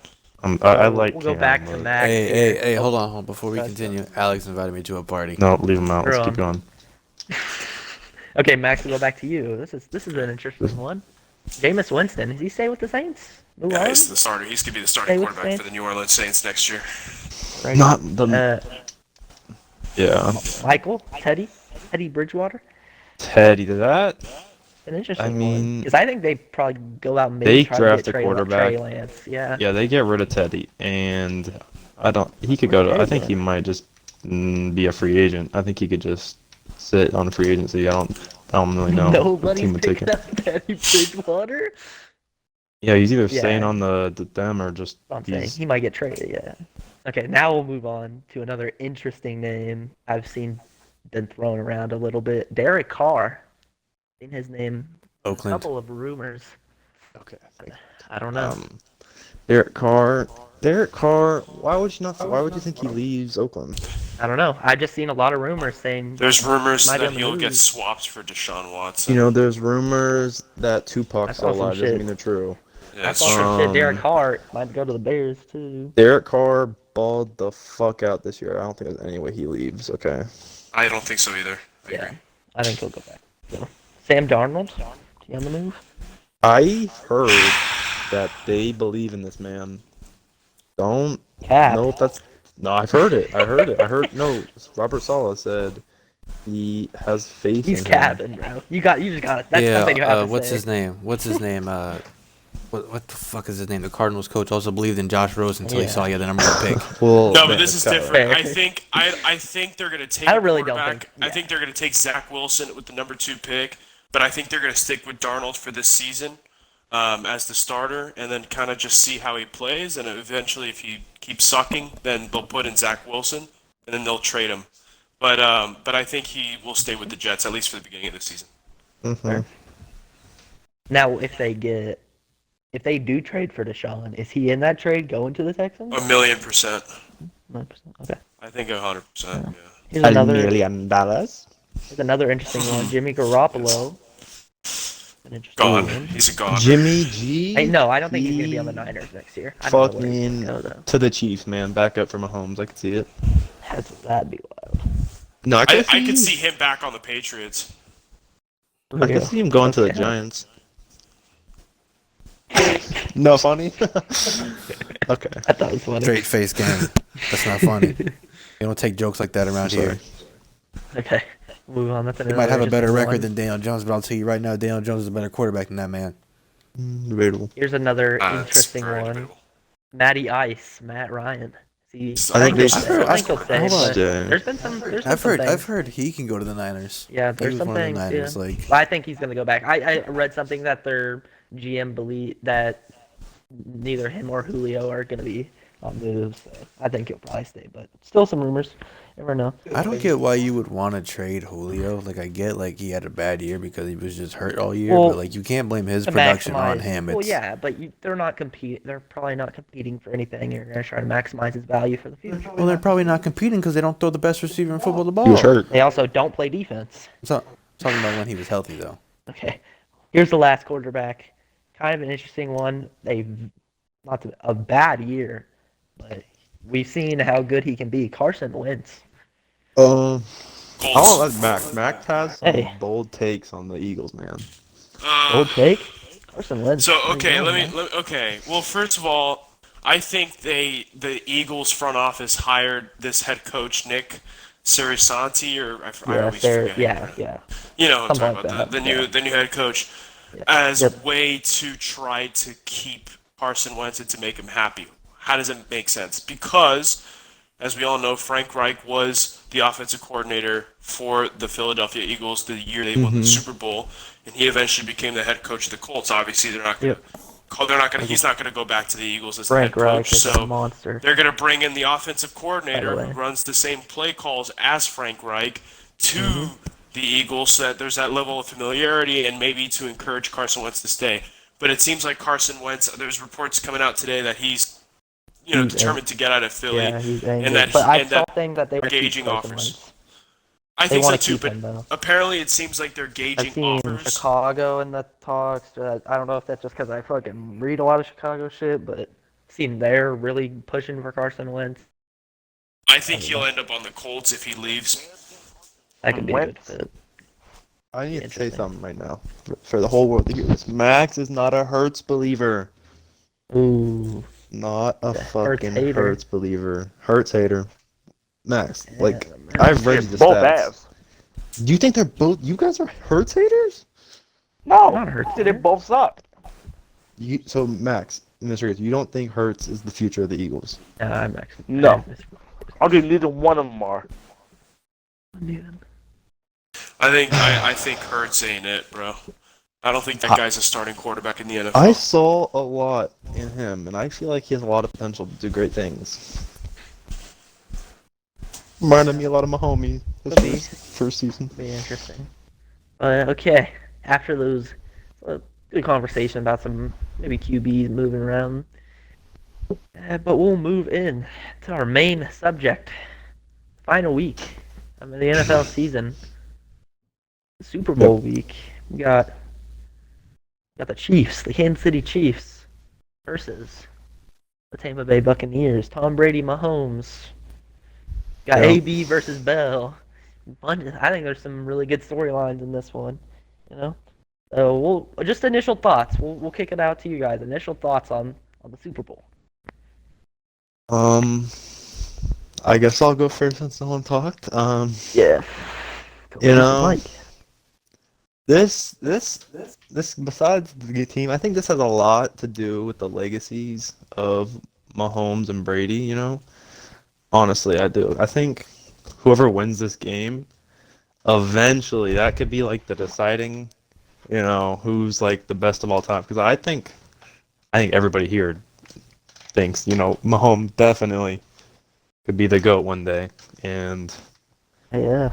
I like. We'll go Cam, back to but- Max. Hey, hold on. Before we That's continue, Alex invited me to a party. No, leave him out. Let's Bro. keep going. Okay, Max, we'll go back to you. This is an interesting one. Jameis Winston, does he stay with the Saints? Move Yeah, on? he's the starter. He's gonna be the Stay starting with the quarterback for Saints? the New Orleans Saints next year. Right. Not the yeah. Teddy Bridgewater? Teddy to that. An I interesting one. mean, Because I think they probably go out and maybe they try to get draft a Trey quarterback. Lance. Yeah. Yeah, they get rid of Teddy, and I don't. He could Where's go to. I Teddy think he going? might just be a free agent. I think he could just sit on free agency. I don't really know. What Nobody's team would take picking him? up Teddy Bridgewater. Yeah, he's either staying Yeah, on the them or just I'm saying he's. he might get traded. Yeah. Okay, now we'll move on to another interesting name I've seen been thrown around a little bit. Derek Carr. Seen his name. A Oakland. couple of rumors. Okay. I don't know. Derek Carr. Derek Carr. Why would you not? Why would you think he leaves Oakland? I don't know. I just seen a lot of rumors saying There's rumors might be that on the he'll move. get swapped for Deshaun Watson. You know, there's rumors that Tupac's I still saw some alive. Doesn't shit. mean they're true. Yeah, I it's saw true. some shit. Derek Um, Carr might go to the Bears too. Derek Carr balled the fuck out this year. I don't think there's any way he leaves. Okay. I don't think so either. I Yeah, agree. I think he'll go back. So, Sam Darnold, is he on the move? I heard that they believe in this man. Don't Cap. know if that's. No, I've heard it. I heard it. I heard. No, Robert Saleh said he has faith He's in him. capping, bro. You just got it. That's something you have to what's say. his name? What's his name? What the fuck is his name? The Cardinals coach also believed in Josh Rosen until he Yeah. saw he had the number one pick. Well, No, but man, this is it's kinda- different. Fair. I think they're gonna take I a really don't quarterback. think- I yeah. think they're gonna take Zach Wilson with the number 2 pick, but I think they're gonna stick with Darnold for this season as the starter, and then kind of just see how he plays. And eventually, if he keeps sucking, then they'll put in Zach Wilson, and then they'll trade him. But I think he will stay with the Jets at least for the beginning of the season. Mhm. Now, if they do trade for Deshaun, is he in that trade going to the Texans? 1,000,000%. 100%. Okay. I think 100%. Yeah. Here's $1 another. million. Here's another interesting one. Jimmy Garoppolo. An interesting Gone. one. He's a gone. Jimmy G. No, I don't think he's gonna be on the he Niners next year. I don't know where he's Fucking gonna go though. to the Chiefs, man. Back up for Mahomes. I could see it. That'd be wild. No, I could see him back on the Patriots. I could see him going to the Okay. Giants. No funny. Okay. I thought it was funny. Straight face gang. That's not funny. You don't take jokes like that around Sorry. here. Okay, move on. That's He another might have a better interesting record one. than Daniel Jones, but I'll tell you right now, Daniel Jones is a better quarterback than that man. Debatable. Here's another It's interesting very one. debatable. Matty Ice, Matt Ryan. See, I think he'll they- stay. I think he'll I've- stay. hold on. But there's been some. There's been I've some heard things. I've heard he can go to the Niners. Yeah, He there's was some one of the things. Niners, Yeah. like But I think he's gonna go back. I read something that their GM believe that neither him or Julio are gonna be on moves. So I think he'll probably stay, but still some rumors. Never know. I don't get why you would want to trade Julio. Like I get like he had a bad year because he was just hurt all year, Well, but like you can't blame his To production on maximize- him. Well, It's, yeah, but they're not competing. They're probably not competing for anything. You're gonna try to maximize his value for the future. well, they're probably not competing because they don't throw the best receiver in football the ball. He was hurt. They also don't play defense. So, talking about when he was healthy though. Okay, here's the last quarterback. Kind of an interesting one. A bad year, but we've seen how good he can be. Carson Wentz. I Colts. want Mac. Mac has some Hey. bold takes on the Eagles, man. Old take. Carson Wentz. So There you okay, go, man. okay. Well, first of all, I think the Eagles front office hired this head coach Nick Sirisanti, or I Yeah, always they're, forget. yeah, yeah. You know what I'm Something talking like about, that, the new head coach, Yeah. as Yep. way to try to keep Carson Wentz and to make him happy. How does it make sense? Because, as we all know, Frank Reich was the offensive coordinator for the Philadelphia Eagles the year they won the Super Bowl, and he eventually became the head coach of the Colts. Obviously, they're not going to. He's not going to go back to the Eagles as Frank the head Reich coach. is a So monster. they're going to bring in the offensive coordinator By the who way. runs the same play calls as Frank Reich to the Eagles, so that there's that level of familiarity and maybe to encourage Carson Wentz to stay. But it seems like Carson Wentz. There's reports coming out today that he's, He's determined to get out of Philly, Yeah, he's angry. and that but I and saw that things that they were gauging keep Carson offers. Wentz. I They think so wanna too. keep But him, though. apparently, it seems like they're I've gauging seen offers. Chicago in the talks. I don't know if that's just because I fucking read a lot of Chicago shit, but seen they're really pushing for Carson Wentz. I think he'll end up on the Colts if he leaves. That could be a good Wentz? fit. I need to say Interesting. something right now for the whole world to hear this. Max is not a Hurts believer. Ooh, Not a the Hurts fucking hater. Hurts believer. Hurts hater. Max, like, Man. I've read you Shit, the both stats. ass. Do you think they're both? You guys are Hurts haters? No, Not Hurts I said they hater. both suck. So Max, Mr. Gates, you don't think Hurts is the future of the Eagles? I'm actually No. I'll give neither one of them are. I think Hurts ain't it, bro. I don't think that guy's a starting quarterback in the NFL. I saw a lot in him, and I feel like he has a lot of potential to do great things. Reminded me a lot of my homie Could be. his first season. Be interesting. Okay, after those good conversation about some maybe QBs moving around, but we'll move in to our main subject. Final week of the NFL season, Super Bowl week. We got the Chiefs, the Kansas City Chiefs, versus the Tampa Bay Buccaneers. Tom Brady, Mahomes. Got Yeah. AB versus Bell. I think there's some really good storylines in this one. You know, so we'll just initial thoughts. We'll kick it out to you guys. Initial thoughts on the Super Bowl. I guess I'll go first since no one talked. Yeah. You know, this besides the team, I think this has a lot to do with the legacies of Mahomes and Brady, you know? Honestly, I do. I think whoever wins this game, eventually that could be like the deciding, you know, who's like the best of all time. Because I think everybody here thinks, you know, Mahomes definitely could be the GOAT one day. And Yeah.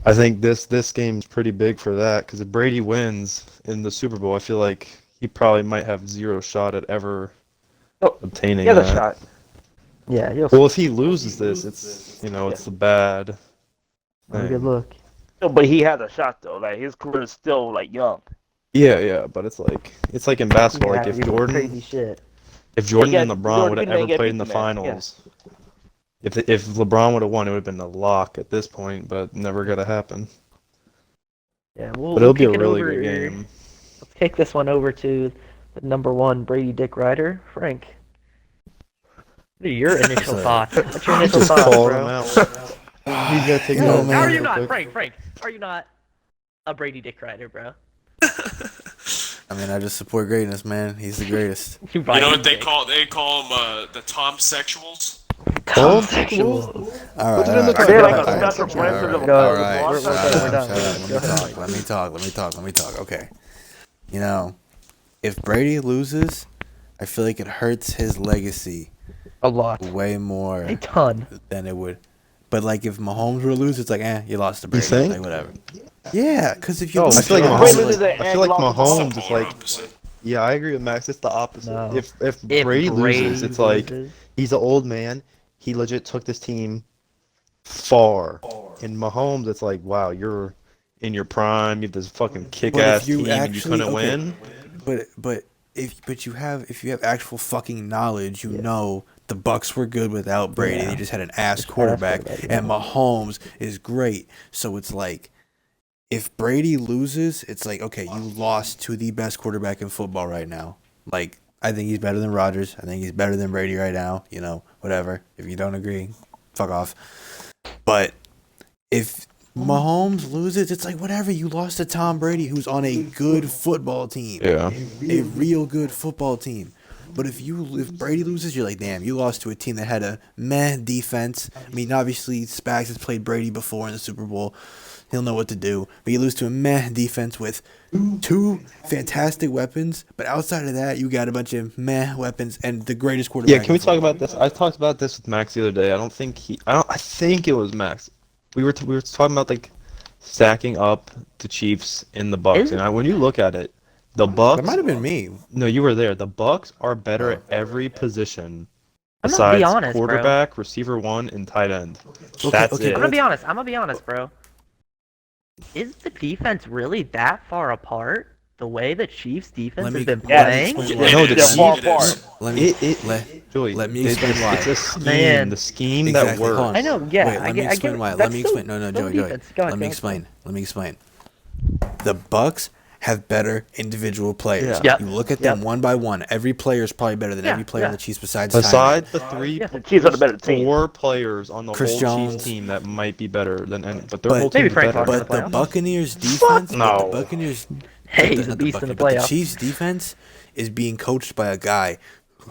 I think this game's pretty big for that, because if Brady wins in the Super Bowl, I feel like he probably might have zero shot at ever obtaining He has a that. shot. Yeah. He'll Well, if he loses this, it's it's a bad have a thing. good look. No, but he has a shot though. Like his career is still like young. Yeah, but it's like in basketball, Yeah, like he did crazy shit. if Jordan Yeah, and LeBron Jordan would have didn't ever get played beat in the in that, yeah. finals, if LeBron would have won, it would have been a lock at this point, but never gonna happen. Yeah. But We'll it'll be kick a it really over. good game. Let's kick this one over to the number one Brady Dick Ryder, Frank. What are your initial thoughts? What's your initial Just thoughts, called him bro? out. He's gonna take it No, over. man. How are you real not, quick. Frank? Are you not a Brady Dick Ryder, bro? I mean, I just support greatness, man. He's the greatest. You know what they call them? The Tom sexuals. Homosexuals. All Put right, it in the all Are they like Alright, a alright, special alright, branch of the Go. all right. We're Shut done, up, we're done. shut up. Let me talk. Okay. You know, if Brady loses, I feel like it hurts his legacy A lot. way more A ton. than it would. But like if Mahomes were to lose, it's like, you lost to Brady. think? Like whatever. Yeah, because if you Oh, lose I feel like to Brady Mahomes. loses it I and feel like he lost to Mahomes It's is polar like. opposite. Yeah, I agree with Max. It's the opposite. No. If Brady loses, it's like loses, he's an old man. He legit took this team far. In Mahomes, it's like, wow, you're in your prime. You have this fucking kick-ass you team, and you couldn't win. But if you have actual fucking knowledge, you know the Bucks were good without Brady. Yeah. They just had an ass quarterback, quarterback, and Mahomes is great. So it's like, if Brady loses, it's like, okay, you lost to the best quarterback in football right now. Like, I think he's better than Rodgers. I think he's better than Brady right now. You know, whatever. If you don't agree, fuck off. But if Mahomes loses, it's like, whatever. You lost to Tom Brady, who's on a good football team. Yeah. A real good football team. But if Brady loses, you're like, damn, you lost to a team that had a meh defense. I mean, obviously, Spags has played Brady before in the Super Bowl. He'll know what to do. But you lose to a meh defense with two fantastic weapons. But outside of that, you got a bunch of meh weapons and the greatest quarterback. Yeah, can we in talk football. about this? I talked about this with Max the other day. I think it was Max. We were talking about like stacking up the Chiefs in the Bucks, and when you look at it, the Bucks. That might have been me. No, you were there. The Bucks are better at every position I'm gonna be besides honest, bro. quarterback, receiver one, and tight end. Okay, That's okay, it. I'm gonna be honest, bro. Is the defense really that far apart? The way the Chiefs' defense Let me- has been Yeah, playing? explain It No, is. the They're far It apart. is. Let me Joey, let me it's explain why. a scheme. Man. The scheme Exactly. that works. Hold on. I know, yeah. Wait, let me explain why. Let That's me still- explain. No, still Joey. defense. Go ahead, Let me go ahead. explain. Let me explain. The Bucks have better individual players. Yeah. Yep. You look at them Yep. one by one. Every player is probably better than Yeah, every player on yeah. the Chiefs besides Besides Tyreek. the three, Yeah. The Chiefs are the better there's team. 4 players on the Chris whole Jones. Chiefs team that might be better than any, but their But- whole Maybe team's Frank better. Clark in the But the playoffs. Buccaneers defense, no. but the Buccaneers, Hey, but he's a not the beast in the Buccaneers, but the playoffs. Chiefs defense is being coached by a guy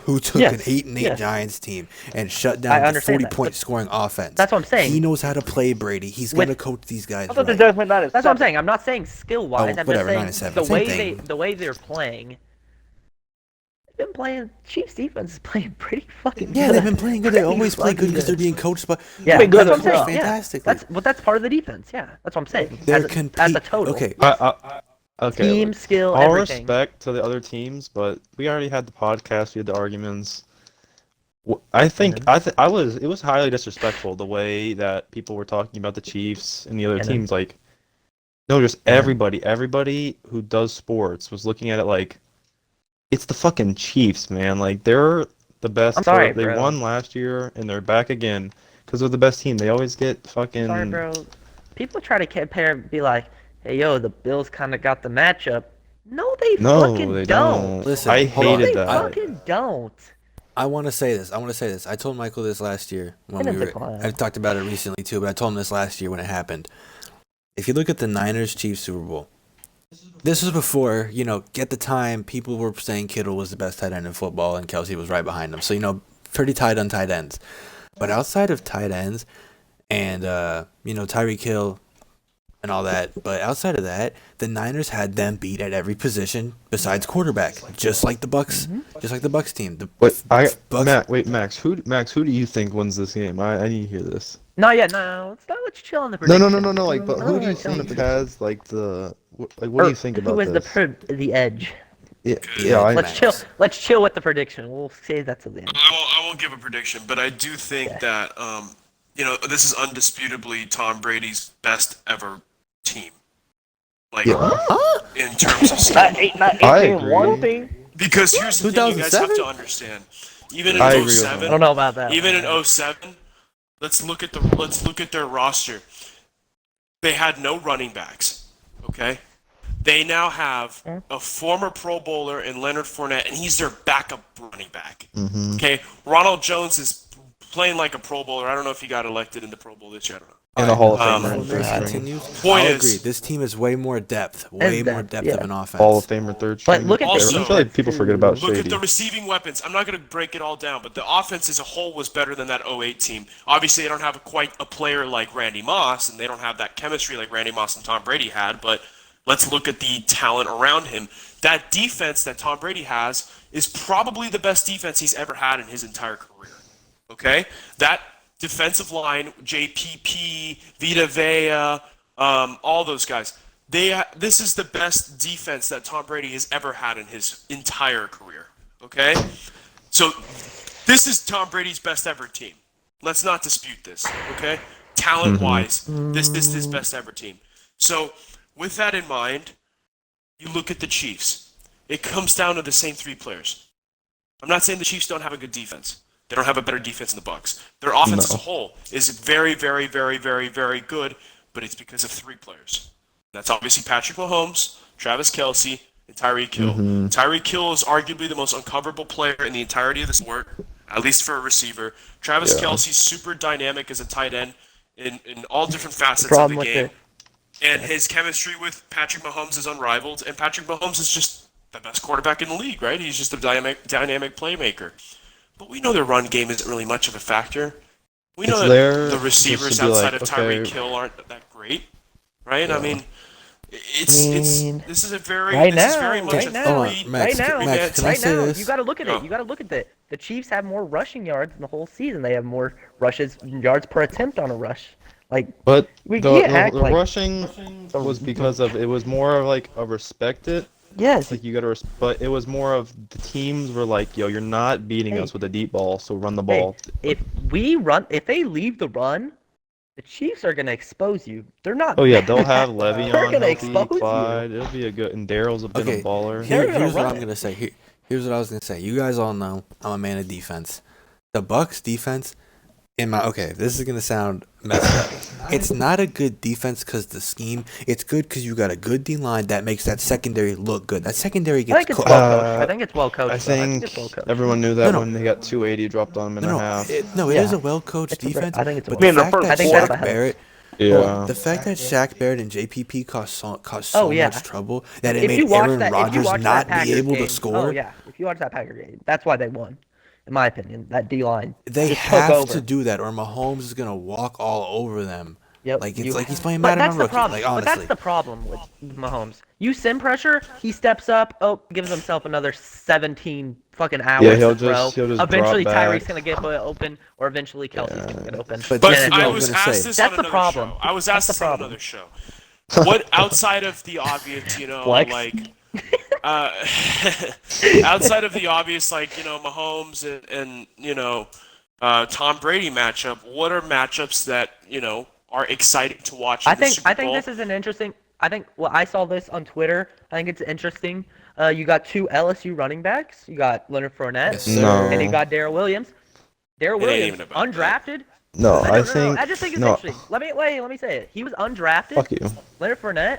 who took Yes, an 8-8 yes. Giants team and shut I down the understand 40-point that, but scoring offense. that's what I'm saying. He knows how to play Brady. He's With- gonna coach these guys I thought the right. Giants went 9-7. That's what I'm saying. I'm not saying skill wise. Oh, I'm whatever, just 9-7, saying the same way thing. the way they're playing. They've been playing. Chiefs defense is playing pretty fucking good. Yeah, they've been playing good. They Pretty always play good fucking because they're being coached by. Yeah, been good that's what I'm as well. saying. Fantastically. Yeah, that's part of the defense. Yeah, that's what I'm saying. They're as a total. Okay, Okay. Team look, skill, all everything. respect to the other teams, but we already had the podcast. We had the arguments. I think it was highly disrespectful the way that people were talking about the Chiefs and the other And then- teams. Like, no, just everybody who does sports was looking at it like it's the fucking Chiefs, man. Like they're the best. I'm sorry, they bro. won last year and they're back again because they're the best team. They always get fucking. Sorry, bro. People try to compare and be like, "Hey, yo, the Bills kind of got the matchup." No, they No, fucking they don't. don't. Listen, I hold No, on. they hated that. fucking don't. I want to say this. I told Michael this last year when I we didn't were. decline. I talked about it recently too, but I told him this last year when it happened. If you look at the Niners Chiefs Super Bowl, this was before at the time people were saying Kittle was the best tight end in football and Kelsey was right behind him. So pretty tight on tight ends. But outside of tight ends and Tyreek Hill and all that, but outside of that, the Niners had them beat at every position besides quarterback, just like the Bucks, just like the Bucks team. The Wait, Bucks. Max, who do you think wins this game? I need to hear this. No, yeah, no. Let's chill on the No, prediction. no. Like, but No, who do you let's chill on the think prediction. has like what do you think about Who is this? the edge? Yeah, Let's chill. Let's chill with the prediction. We'll save that to the end. I won't give a prediction, but I do think that this is undisputably Tom Brady's best ever team. Like in terms of skill. Not I 18-1 agree. thing. Because here's the thing you guys have 2007? to understand. Even in I agree with 07, I don't know about that. even in 07, let's look at their roster. They had no running backs. Okay? They now have a former Pro Bowler in Leonard Fournette, and he's their backup running back. Mm-hmm. Okay? Ronald Jones is playing like a Pro Bowler. I don't know if he got elected in the Pro Bowl this year. I don't know. And a Hall of Um, Famer in This third string. continues. Point I'll is- agree. This team is way more depth, way more depth, depth yeah. of an offense. Hall of Famer third But string. look at Also- I feel like people forget about Look at Shady. the receiving weapons. I'm not going to break it all down, but the offense as a whole was better than that 08 team. Obviously, they don't have quite a player like Randy Moss, and they don't have that chemistry like Randy Moss and Tom Brady had, but let's look at the talent around him. That defense that Tom Brady has is probably the best defense he's ever had in his entire career. Okay? That defensive line, JPP, Vita Vea, all those guys. This is the best defense that Tom Brady has ever had in his entire career. Okay? So this is Tom Brady's best ever team. Let's not dispute this. Okay? Talent-wise, this is his best ever team. So with that in mind, you look at the Chiefs. It comes down to the same three players. I'm not saying the Chiefs don't have a good defense. They don't have a better defense than the Bucks. Their offense as a whole is very, very, very, very, very good, but it's because of three players. That's obviously Patrick Mahomes, Travis Kelce, and Tyreek Hill. Tyreek Hill is arguably the most uncoverable player in the entirety of the sport, at least for a receiver. Travis Kelce's super dynamic as a tight end in all different facets of problem the with game. it- And his chemistry with Patrick Mahomes is unrivaled. And Patrick Mahomes is just the best quarterback in the league, right? He's just a dynamic playmaker. But we know their run game isn't really much of a factor. We know It's that there the receivers just to be outside like, of Tyreek okay. Hill aren't that great, right? I mean, mean, this is a very right this is now, very much right a now, Hold on, three. Max, right now, Max, can I right say now, this? you got to look at Go. it. You got to look at it. The Chiefs have more rushing yards in the whole season. They have more rushes, yards per attempt on a rush. Like, But we the, can't the, act the like rushing was because of it was more of like a respect it. yes, Like you gotta, but it was more of the teams were like, yo, you're not beating Hey. us with a deep ball, so run the hey, ball. if they leave the run, the Chiefs are gonna expose you. They're not. Oh yeah, they'll have They're Le'Veon gonna healthy, expose you. Clyde. It'll be a good, and Daryl's a bit Okay, of a baller. They're gonna here's what run I'm it. gonna say. Here's what I was gonna say. You guys all know I'm a man of defense. The Bucks defense this is gonna sound messed up. It's not a good defense because the scheme. It's good because you got a good D line that makes that secondary look good. That secondary I gets think it's cooked. well coached. I think it's well coached. I though. I think think it's well coached. everyone knew that No, no. when they got 280 dropped on them in No, a no, half. it Yeah. is a well coached It's a defense. I think it's a but well- the In the fact first that I think quarter. that's Shaq better. Barrett, Yeah. the fact that Shaq Barrett and JPP caused so yeah. much trouble that it If you made watch Aaron that, if you Rodgers watch not that Packers be able game, to score. oh yeah, if you watch that Packer game, that's why they won, in my opinion. That D line They just took have over. to do that, or Mahomes is gonna walk all over them. Yep. Like it's like he's playing But Madden that's on the rookie. problem. Like But that's honestly, the problem with Mahomes. You sim pressure, he steps up, gives himself another 17 fucking hours Yeah, he'll to throw. just Eventually drop back. Tyreek's gonna get open, or eventually Kelsey's gonna get open. But But this is what I I'm was gonna asked say. this That's on the another problem. show. I was That's asked the this on problem. another show. What outside of the obvious, Flex? like uh, outside of the obvious, like Mahomes and Tom Brady matchup, what are matchups that are exciting to watch? In the Super I think Bowl? this is an interesting. I saw this on Twitter. I think it's interesting. You got two LSU running backs. You got Leonard Fournette, Yes, sir. No. and you got Darrell Williams. Darrell It ain't Williams, even about undrafted. No, No, I no, think no. I just think it's no. interesting. Let me say it. He was undrafted. Fuck you. Leonard Fournette.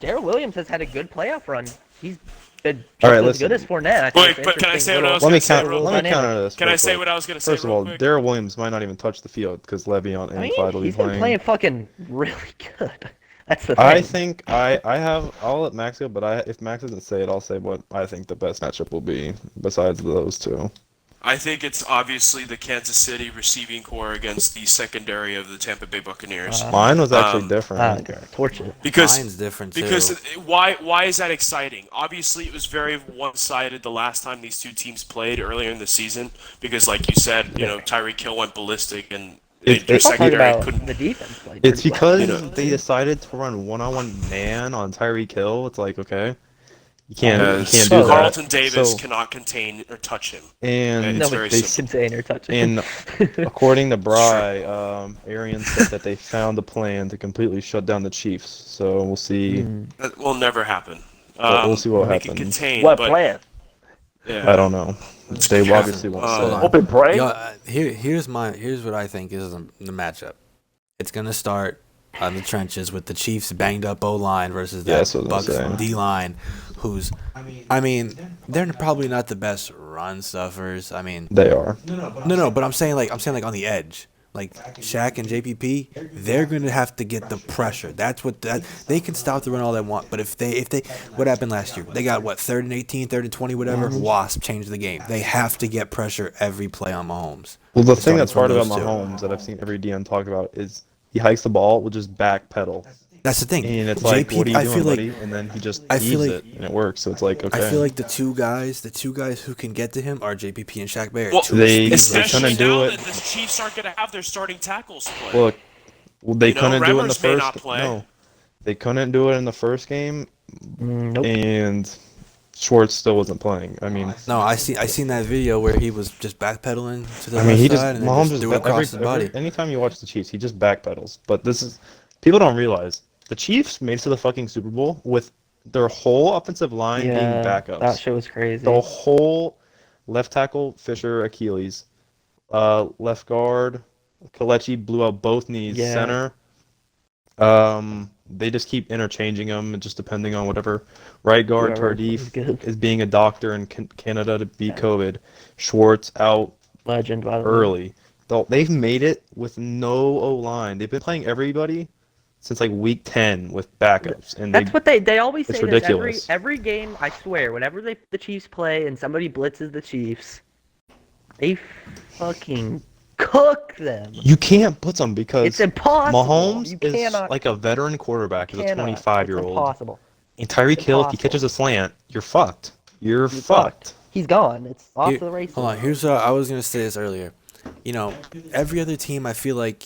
Darrell Williams has had a good playoff run. He's been just All right, as listen. good as Fournette. I think Wait, it's but can I interesting say what I little- was Let gonna me say counter. real Let me dynamic. counter this. Can I real say quick. what I was gonna say? First of real all, quick? Darrell Williams might not even touch the field because Le'Veon and Clyde will be he's been playing fucking really good. That's the thing. I think I'll let Max go, but if Max doesn't say it, I'll say what I think the best matchup will be besides those two. I think it's obviously the Kansas City receiving core against the secondary of the Tampa Bay Buccaneers. Mine was actually Um, different. torch it. Because Mine's different too. Because why is that exciting? Obviously, it was very one-sided the last time these two teams played earlier in the season. Because, like you said, Tyreek Hill went ballistic and their It's- Talk secondary about couldn't. the defense. Played It's pretty well. because they decided to run one-on-one man on Tyreek Hill. It's like, okay, you can't do that. Carlton Davis So- cannot contain or touch him. And It's No, very they simple. contain or touch it. And according to Bry, Arians said that they found a plan to completely shut down the Chiefs. So we'll see. That will never happen. We'll see what they can happens. contain, What but plan? yeah. I don't know. They obviously won't Hold say. on. Hope and pray. Yo, here's what I think is the matchup. It's gonna start on the trenches with the Chiefs banged up O line versus Yeah, that that's what I was Bucks saying. D line, who's, I mean, they're probably not the best run stuffers. I mean, They are. no, but I'm saying like on the edge. Like Shaq and JPP, they're gonna have to get the pressure. That's what they can stop the run all they want. But if they what happened last year? They got what 3rd and 18, 3rd and 20, whatever. Wasp changed the game. They have to get pressure every play on Mahomes. Well, the thing Starting that's from hard about those two. Mahomes that I've seen every DM talk about is he hikes the ball with just back pedal. That's the thing. And it's like, what are you I doing, feel like buddy? And then he just I feel heaves like- it, and it works. So it's like, okay. I feel like the two guys who can get to him are JPP and Shaq Barrett. Well, Two they- speed especially couldn't do now it. that the Chiefs aren't going to have their starting tackles play. Look, they You know, couldn't do it in the Remmers may first. not play. No, they couldn't do it in the first game, Nope. and Schwartz still wasn't playing. I mean, No, I seen that video where he was just backpedaling to the I mean, left he just side and then Mahomes just just threw it across his body. anytime you watch the Chiefs, he just backpedals. But this is people don't realize the Chiefs made it to the fucking Super Bowl with their whole offensive line being backups. that shit was crazy. The whole left tackle Fisher Achilles, left guard Kalechi blew out both knees. Yeah. Center, they just keep interchanging them, just depending on whatever. Right guard Whoever is Tardif good. is being a doctor in Canada to beat COVID. Schwartz out Legend, by the way. early. They've made it with no O line. They've been playing everybody since like week 10 with backups, and That's what they always it's say. This ridiculous. every game. I swear, whenever the Chiefs play and somebody blitzes the Chiefs, they fucking cook them. you can't blitz them because It's impossible. Mahomes you is cannot. like a veteran quarterback, is a cannot. 25-year-old. It's impossible. And Tyreek Hill, if he Impossible. catches a slant, you're fucked. You're He's fucked. He's gone. It's off Here- the races. Hold on. Here's what I was gonna say this earlier. You know, every other team, I feel like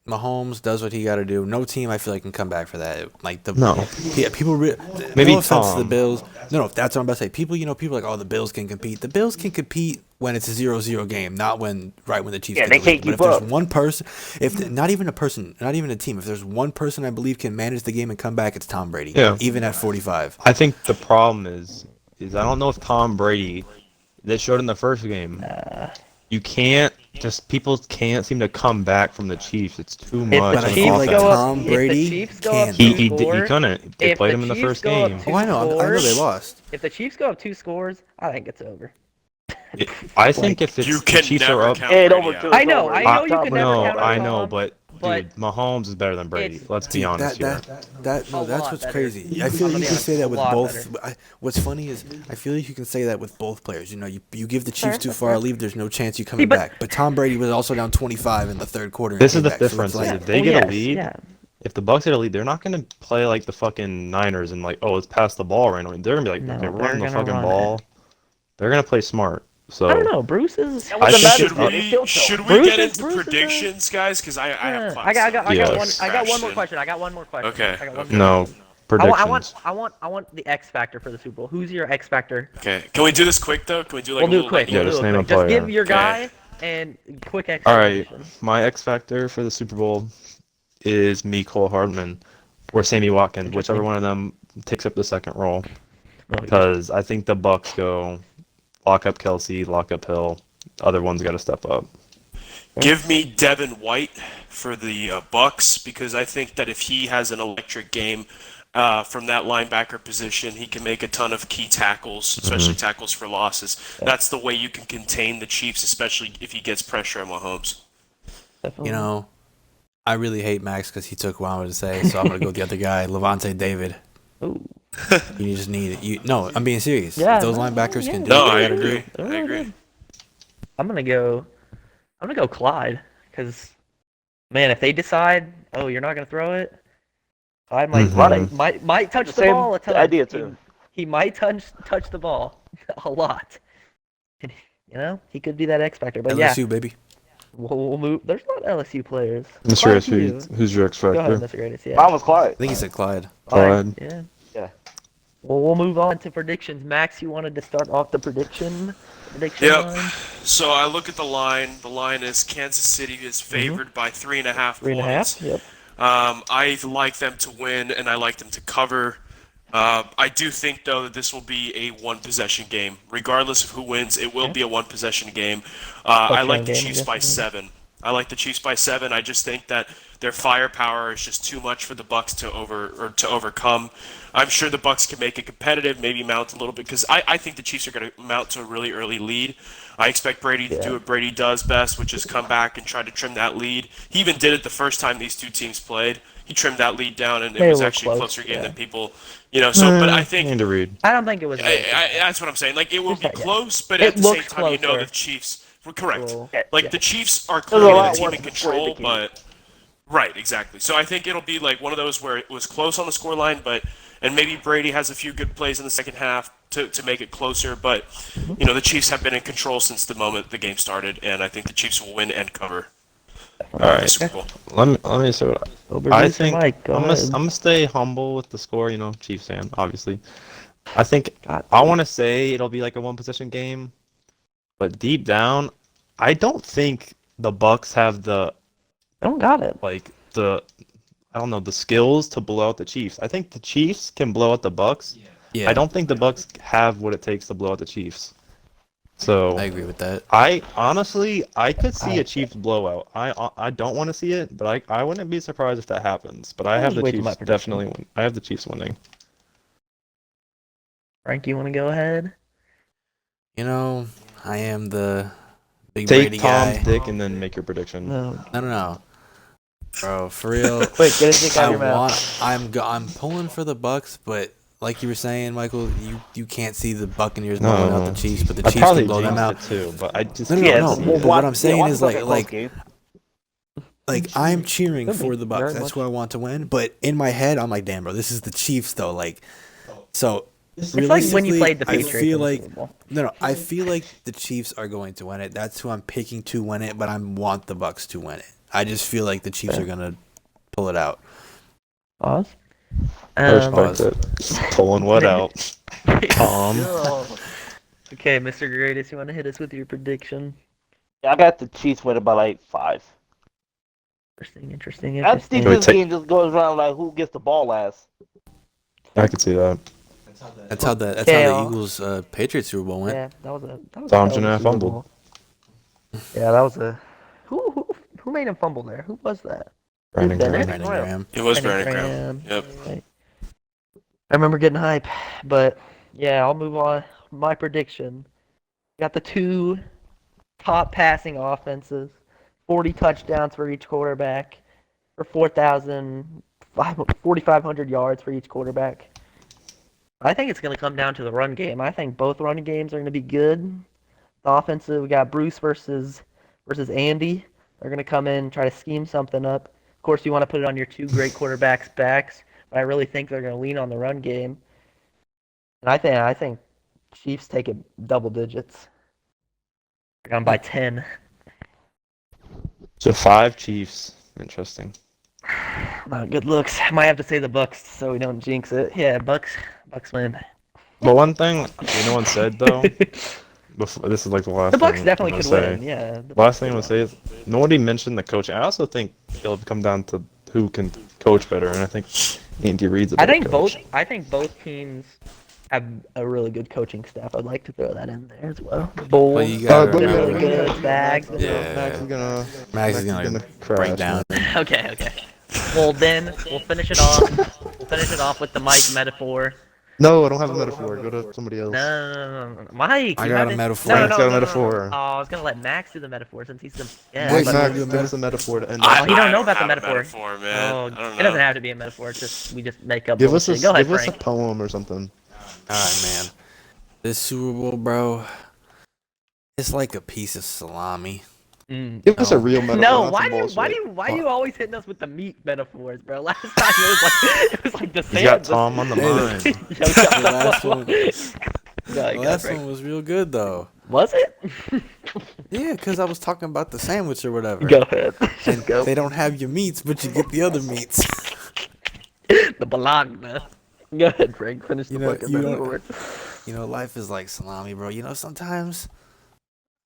Mahomes does what he got to do. No team, I feel like, can come back for that. Like No. yeah, people. Maybe no offense to the Tom. Bills. No, that's what I'm about to say. People, people are like, oh, the Bills can compete. The Bills can compete when it's a 0-0 game, not when the Chiefs. Yeah, get they the can't lead. keep But if up. there's one person, not even a team, if there's one person I believe can manage the game and come back, it's Tom Brady. Yeah. Even at 45. I think the problem is I don't know if Tom Brady, they showed in the first game, you can't just people can't seem to come back from the Chiefs. It's too If much the But I on feel Chiefs like offense. go up, Tom if Brady the Chiefs go up can. two He scores, couldn't. They if played the him in the Chiefs first go up game. two Oh, I know they scores, lost. if the Chiefs go up 2 scores, I think it's over. I think if You it's the can Chiefs are never up, count Hey, Brady over out. too. I know you Tom can Brady never no, count over. out I know, Tom, but but dude, Mahomes is better than Brady. it's- Let's be Dude, honest here. A that's lot what's better. crazy. I I'm feel gonna you be can honest, say that a with lot both. better. What's funny is I feel like you can say that with both players. You know, you give the Fair, Chiefs too that's far a fair. lead, there's no chance you coming but- back. But Tom Brady was also down 25 in the third quarter. And This is came the back. So it's difference. like, If they Oh, get a yes, lead, yeah. if the Bucks get a lead, they're not gonna play like the fucking Niners and like, oh, let's pass the ball randomly. They're gonna be like, No, okay, we're they're running the gonna fucking run ball. it. They're gonna play smart. So I don't know. Bruce is. That I wasn't think matter. it's Should up. They still we should we Bruce get is- into Bruce is a- predictions, guys? Because I have I got Yes. one more question. I got one more question. Okay, I got one okay. more no question. predictions. I want the X factor for the Super Bowl. Who's your X factor? Okay, can we do this quick though? Can we do like We'll a do little it quick. Yeah, We'll just do it name a quick. Just player. give your Okay. guy and quick All right, explanation. my X factor for the Super Bowl is Mecole Hardman or Sammy Watkins, Interesting. whichever one of them takes up the second role. Oh, Because I think the Bucks go lock up Kelsey, lock up Hill. Other one's got to step up. Give me Devin White for the Bucks because I think that if he has an electric game from that linebacker position, he can make a ton of key tackles, especially tackles for losses. That's the way you can contain the Chiefs, especially if he gets pressure on Mahomes. you know, I really hate Max because he took what I wanted to say. So I'm gonna go with the other guy, Levante David. Ooh. You just need it. No, I'm being serious. Yeah, If those no, linebackers yeah. can do No, what I they gotta agree. do. They're I really agree. good. I'm gonna go Clyde because, man, if they decide, oh, you're not gonna throw it, Clyde might Mhm. might touch The the same ball a ton. idea, too. He might touch the ball a lot. And, he could be that X factor. But yeah, LSU baby. we'll move. There's a lot of LSU players. Mr. Quite a S, few. who's your X Go ahead, factor? Mr. Greatest. Yeah. Mine was Clyde. I think he said Clyde. Clyde. Yeah. Yeah. Well, we'll move on to predictions. Max, you wanted to start off the prediction Yep. line? So I look at the line. The line is Kansas City is favored by 3.5 points. 3.5. Yep. I like them to win, and I like them to cover. I do think, though, that this will be a one-possession game. Regardless of who wins, it will be a one-possession game. I like the game, Chiefs by definitely. 7. I like the Chiefs by 7. I just think that their firepower is just too much for the Bucks to overcome. I'm sure the Bucks can make it competitive, maybe mount a little bit, because I think the Chiefs are going to mount to a really early lead. I expect Brady to do what Brady does best, which is come back and try to trim that lead. He even did it the first time these two teams played. He trimmed that lead down, and it They was were actually a close, closer game yeah. than people, So, but I think Need to read. I don't think it was. that's what I'm saying. Like, it will be Yeah. close, but It at the same looks time, closer. the Chiefs were correct. Well, Like, yeah. the Chiefs are a clearly the lot team worse in before they control, became- but right, exactly. So I think it'll be like one of those where it was close on the scoreline, and maybe Brady has a few good plays in the second half to make it closer. But the Chiefs have been in control since the moment the game started, and I think the Chiefs will win and cover. All right. The Super Bowl. Let me say what Over I Mr. think. Mike, go I'm ahead. gonna stay humble with the score. Chiefs fan, obviously. I think God. I want to say it'll be like a one-possession game, but deep down, I don't think the Bucks have the I don't got it. I don't know, the skills to blow out the Chiefs. I think the Chiefs can blow out the Bucks. Yeah, I don't think the Bucks have what it takes to blow out the Chiefs. So I agree with that. I honestly could see a Chiefs blowout. I don't want to see it, but I wouldn't be surprised if that happens. But I have the Wait till my Chiefs prediction. definitely win. I have the Chiefs winning. Frank, you want to go ahead? I am the big Take Brady Tom's guy. dick and then make your prediction. No. No. Bro, for real. Quick, get his dick out of your mouth. I'm pulling for the Bucks, but like you were saying, Michael, you can't see the Buccaneers blowing out the Chiefs, but the I Chiefs probably can blow them out. jinxed it too, but I just No, no, can't no. see But it. what I'm saying watch is it a close game. I'm cheering Could be, for the Bucks. very That's much. who I want to win. But in my head, I'm like, damn, bro, this is the Chiefs though. Like, so It's like when you realistically, played the I Patriots. feel in the like Super Bowl. no, I feel like the Chiefs are going to win it. That's who I'm picking to win it. But I want the Bucks to win it. I just feel like the Chiefs are gonna pull it out. Pause. I respect it. Pulling what out? Tom. Okay, Mr. Greatest, you want to hit us with your prediction? I got the Chiefs winning by like 5. Interesting. I think Can we this take- game just goes around like who gets the ball last. I could see that. That's how the Okay, Eagles Patriots Super Bowl went. Yeah, that was a Tom hell of a Janelle Super fumbled. Bowl. Yeah, that was a Who made him fumble there? Who was that? Brandon Bennett? Graham. Brandon Graham. It was Brandon Brandon Graham. Yep. Right. I remember getting hype, but yeah, I'll move on. My prediction: got the two top passing offenses, 40 touchdowns for each quarterback, for 4,500 yards for each quarterback. I think it's going to come down to the run game. I think both run games are going to be good. The offensive, we got Bruce versus Andy. They're going to come in and try to scheme something up. Of course, you want to put it on your two great quarterbacks' backs, but I really think they're going to lean on the run game. And I think Chiefs take it double digits. They're down by 10. So 5 Chiefs. Interesting. Not good looks. Might have to say the Bucks so we don't jinx it. Yeah, Bucks win. But one thing no one said though, before this is like the last. The Bucks thing definitely I'm could gonna say. win. Yeah. Last thing I'm gonna say is nobody mentioned the coach. I also think it'll come down to who can coach better, and I think Andy Reid's a better coach. I think both teams have a really good coaching staff. I'd like to throw that in there as well. Bulls, Well, you gotta been remember- really good. Bags. Yeah. Max is gonna break crash. down. Okay. Well, then we'll finish it off. We'll finish it off with the Mike metaphor. No, I don't have a metaphor. Go to somebody else. No, Mike. I you got had a it- metaphor. No, Frank's got a no. metaphor. Oh, I was gonna let Max do the metaphor since he's the. Yeah, Wait, but- Max, give us a metaphor to end Oh, off. you don't I know about the have a metaphor. man. Oh, I don't know. it doesn't have to be a metaphor. It's just we just make up. Give us bullshit. Go ahead, a Frank. poem or something. Alright, man. This Super Bowl, bro, it's like a piece of salami. Give us a real metaphor. No, not why some do bullshit. you always hitting us with the meat metaphors, bro? Last time it was like the He's got sand. Tom on the mind. Yo, shut The last up. one- Go ahead, The go last Frank. one was real good, though. Was it? Yeah, because I was talking about the sandwich or whatever. Go ahead. And Go. they don't have your meats, but you get the other meats. The bologna. Go ahead, Frank. Finish the You know, fucking you don't- metaphor. You know, life is like salami, bro. You know, sometimes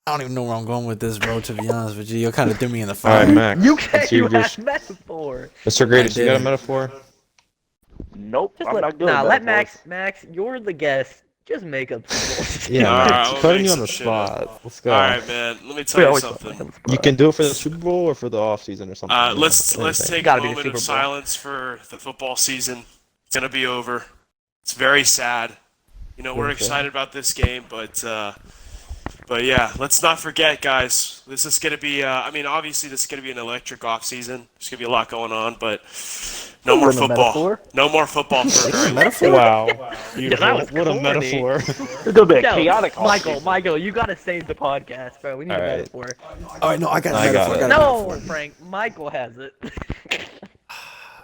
I don't even know where I'm going with this, bro. To be honest with you, you kind of threw me in the All fire. right, Max. You can't. It's You your dish. have metaphor. Mr. Greatest, you got a didn't. metaphor? Nope, Just I'm not good. nah, at let metaphors. Max. You're the guest. Just make up some bullshit. Yeah, All right, Max. we'll Putting make you on some the shit up. spot. Let's go. All right, man. Let me We tell you always put something. Frank on the You spot. can do it for the Super Bowl or for the off season or something. Let's Anything. take a Gotta be the moment of Super Bowl. silence for the football season. It's gonna be over. It's very sad. You know, we're Okay. excited about this game, but yeah, let's not forget, guys. This is gonna be. I mean, obviously, this is gonna be an electric off season. There's gonna be a lot going on, but no more Wasn't a football. metaphor. No more football for a very long Wow. Beautiful. that was What a corny. metaphor. It's gonna be a Yo, chaotic Michael, you gotta save the podcast, bro. We need a All right. metaphor. All right, no, I got a I got metaphor. it. I got a No, metaphor. Frank. Michael has it.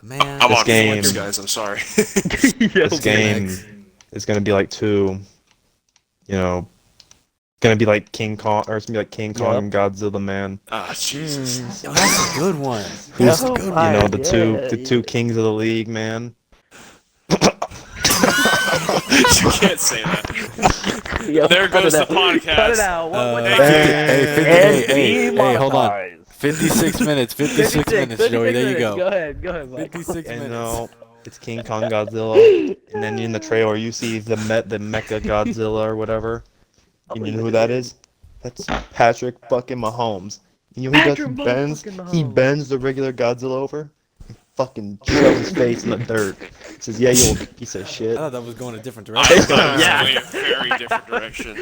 Man. I'm This on game- flex, guys. I'm sorry. Yo, This game is gonna be like gonna be like King Kong, or it's gonna be like King Kong Yep. and Godzilla, man. Ah, Jesus. Yo, that's a good one. Who's, That's a good you one. know, Yeah, the two kings of the league, man. You can't say that. Yo, There cut goes it the out. podcast. Cut it out. What Hey, Hey, hold on. Demonetized. 56 minutes. 56 minutes, Joey. There you Go go. ahead, Mike. 56 And minutes. it's King Kong Godzilla, and then in the trailer you see the Mecha Godzilla or whatever. And you know who that is? That's Patrick fucking Mahomes. You know he Patrick bends motherfucking he Mahomes. bends the regular Godzilla over, and fucking shoves his face in the dirt. Says, "Yeah, you old piece of I shit." thought that was going a different I direction. thought it was Yeah. going a very different direction.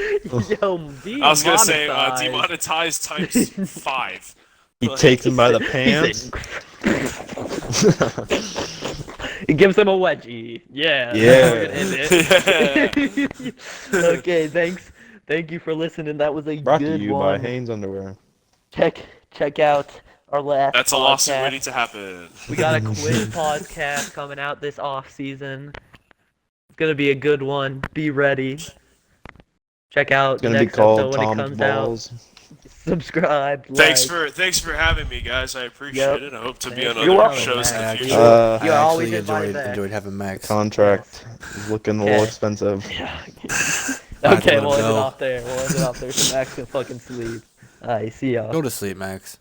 Yo, I was gonna say demonetized. demonetized times 5. He takes him by the pants. He gives him a wedgie. Yeah. Yeah. We're gonna end it. Okay, thanks. Thank you for listening. That was a Brought to good you by one. Hanes Underwear. Check out our last That's a lawsuit podcast. waiting to happen. We got a quiz podcast coming out this off season. It's gonna be a good one. Be ready. Check out It's gonna be next called episode when it Tom's comes Balls. out. Subscribe. Thanks like. for having me, guys. I appreciate Yep. it. I hope to be You're on other welcome, shows in the Max. future. You are I always actually invited back. enjoyed having Max. Contract is looking a little Okay. expensive. Yeah. I Okay, don't we'll end it know. off there. So Max can fucking sleep. Alright, see y'all. Go to sleep, Max.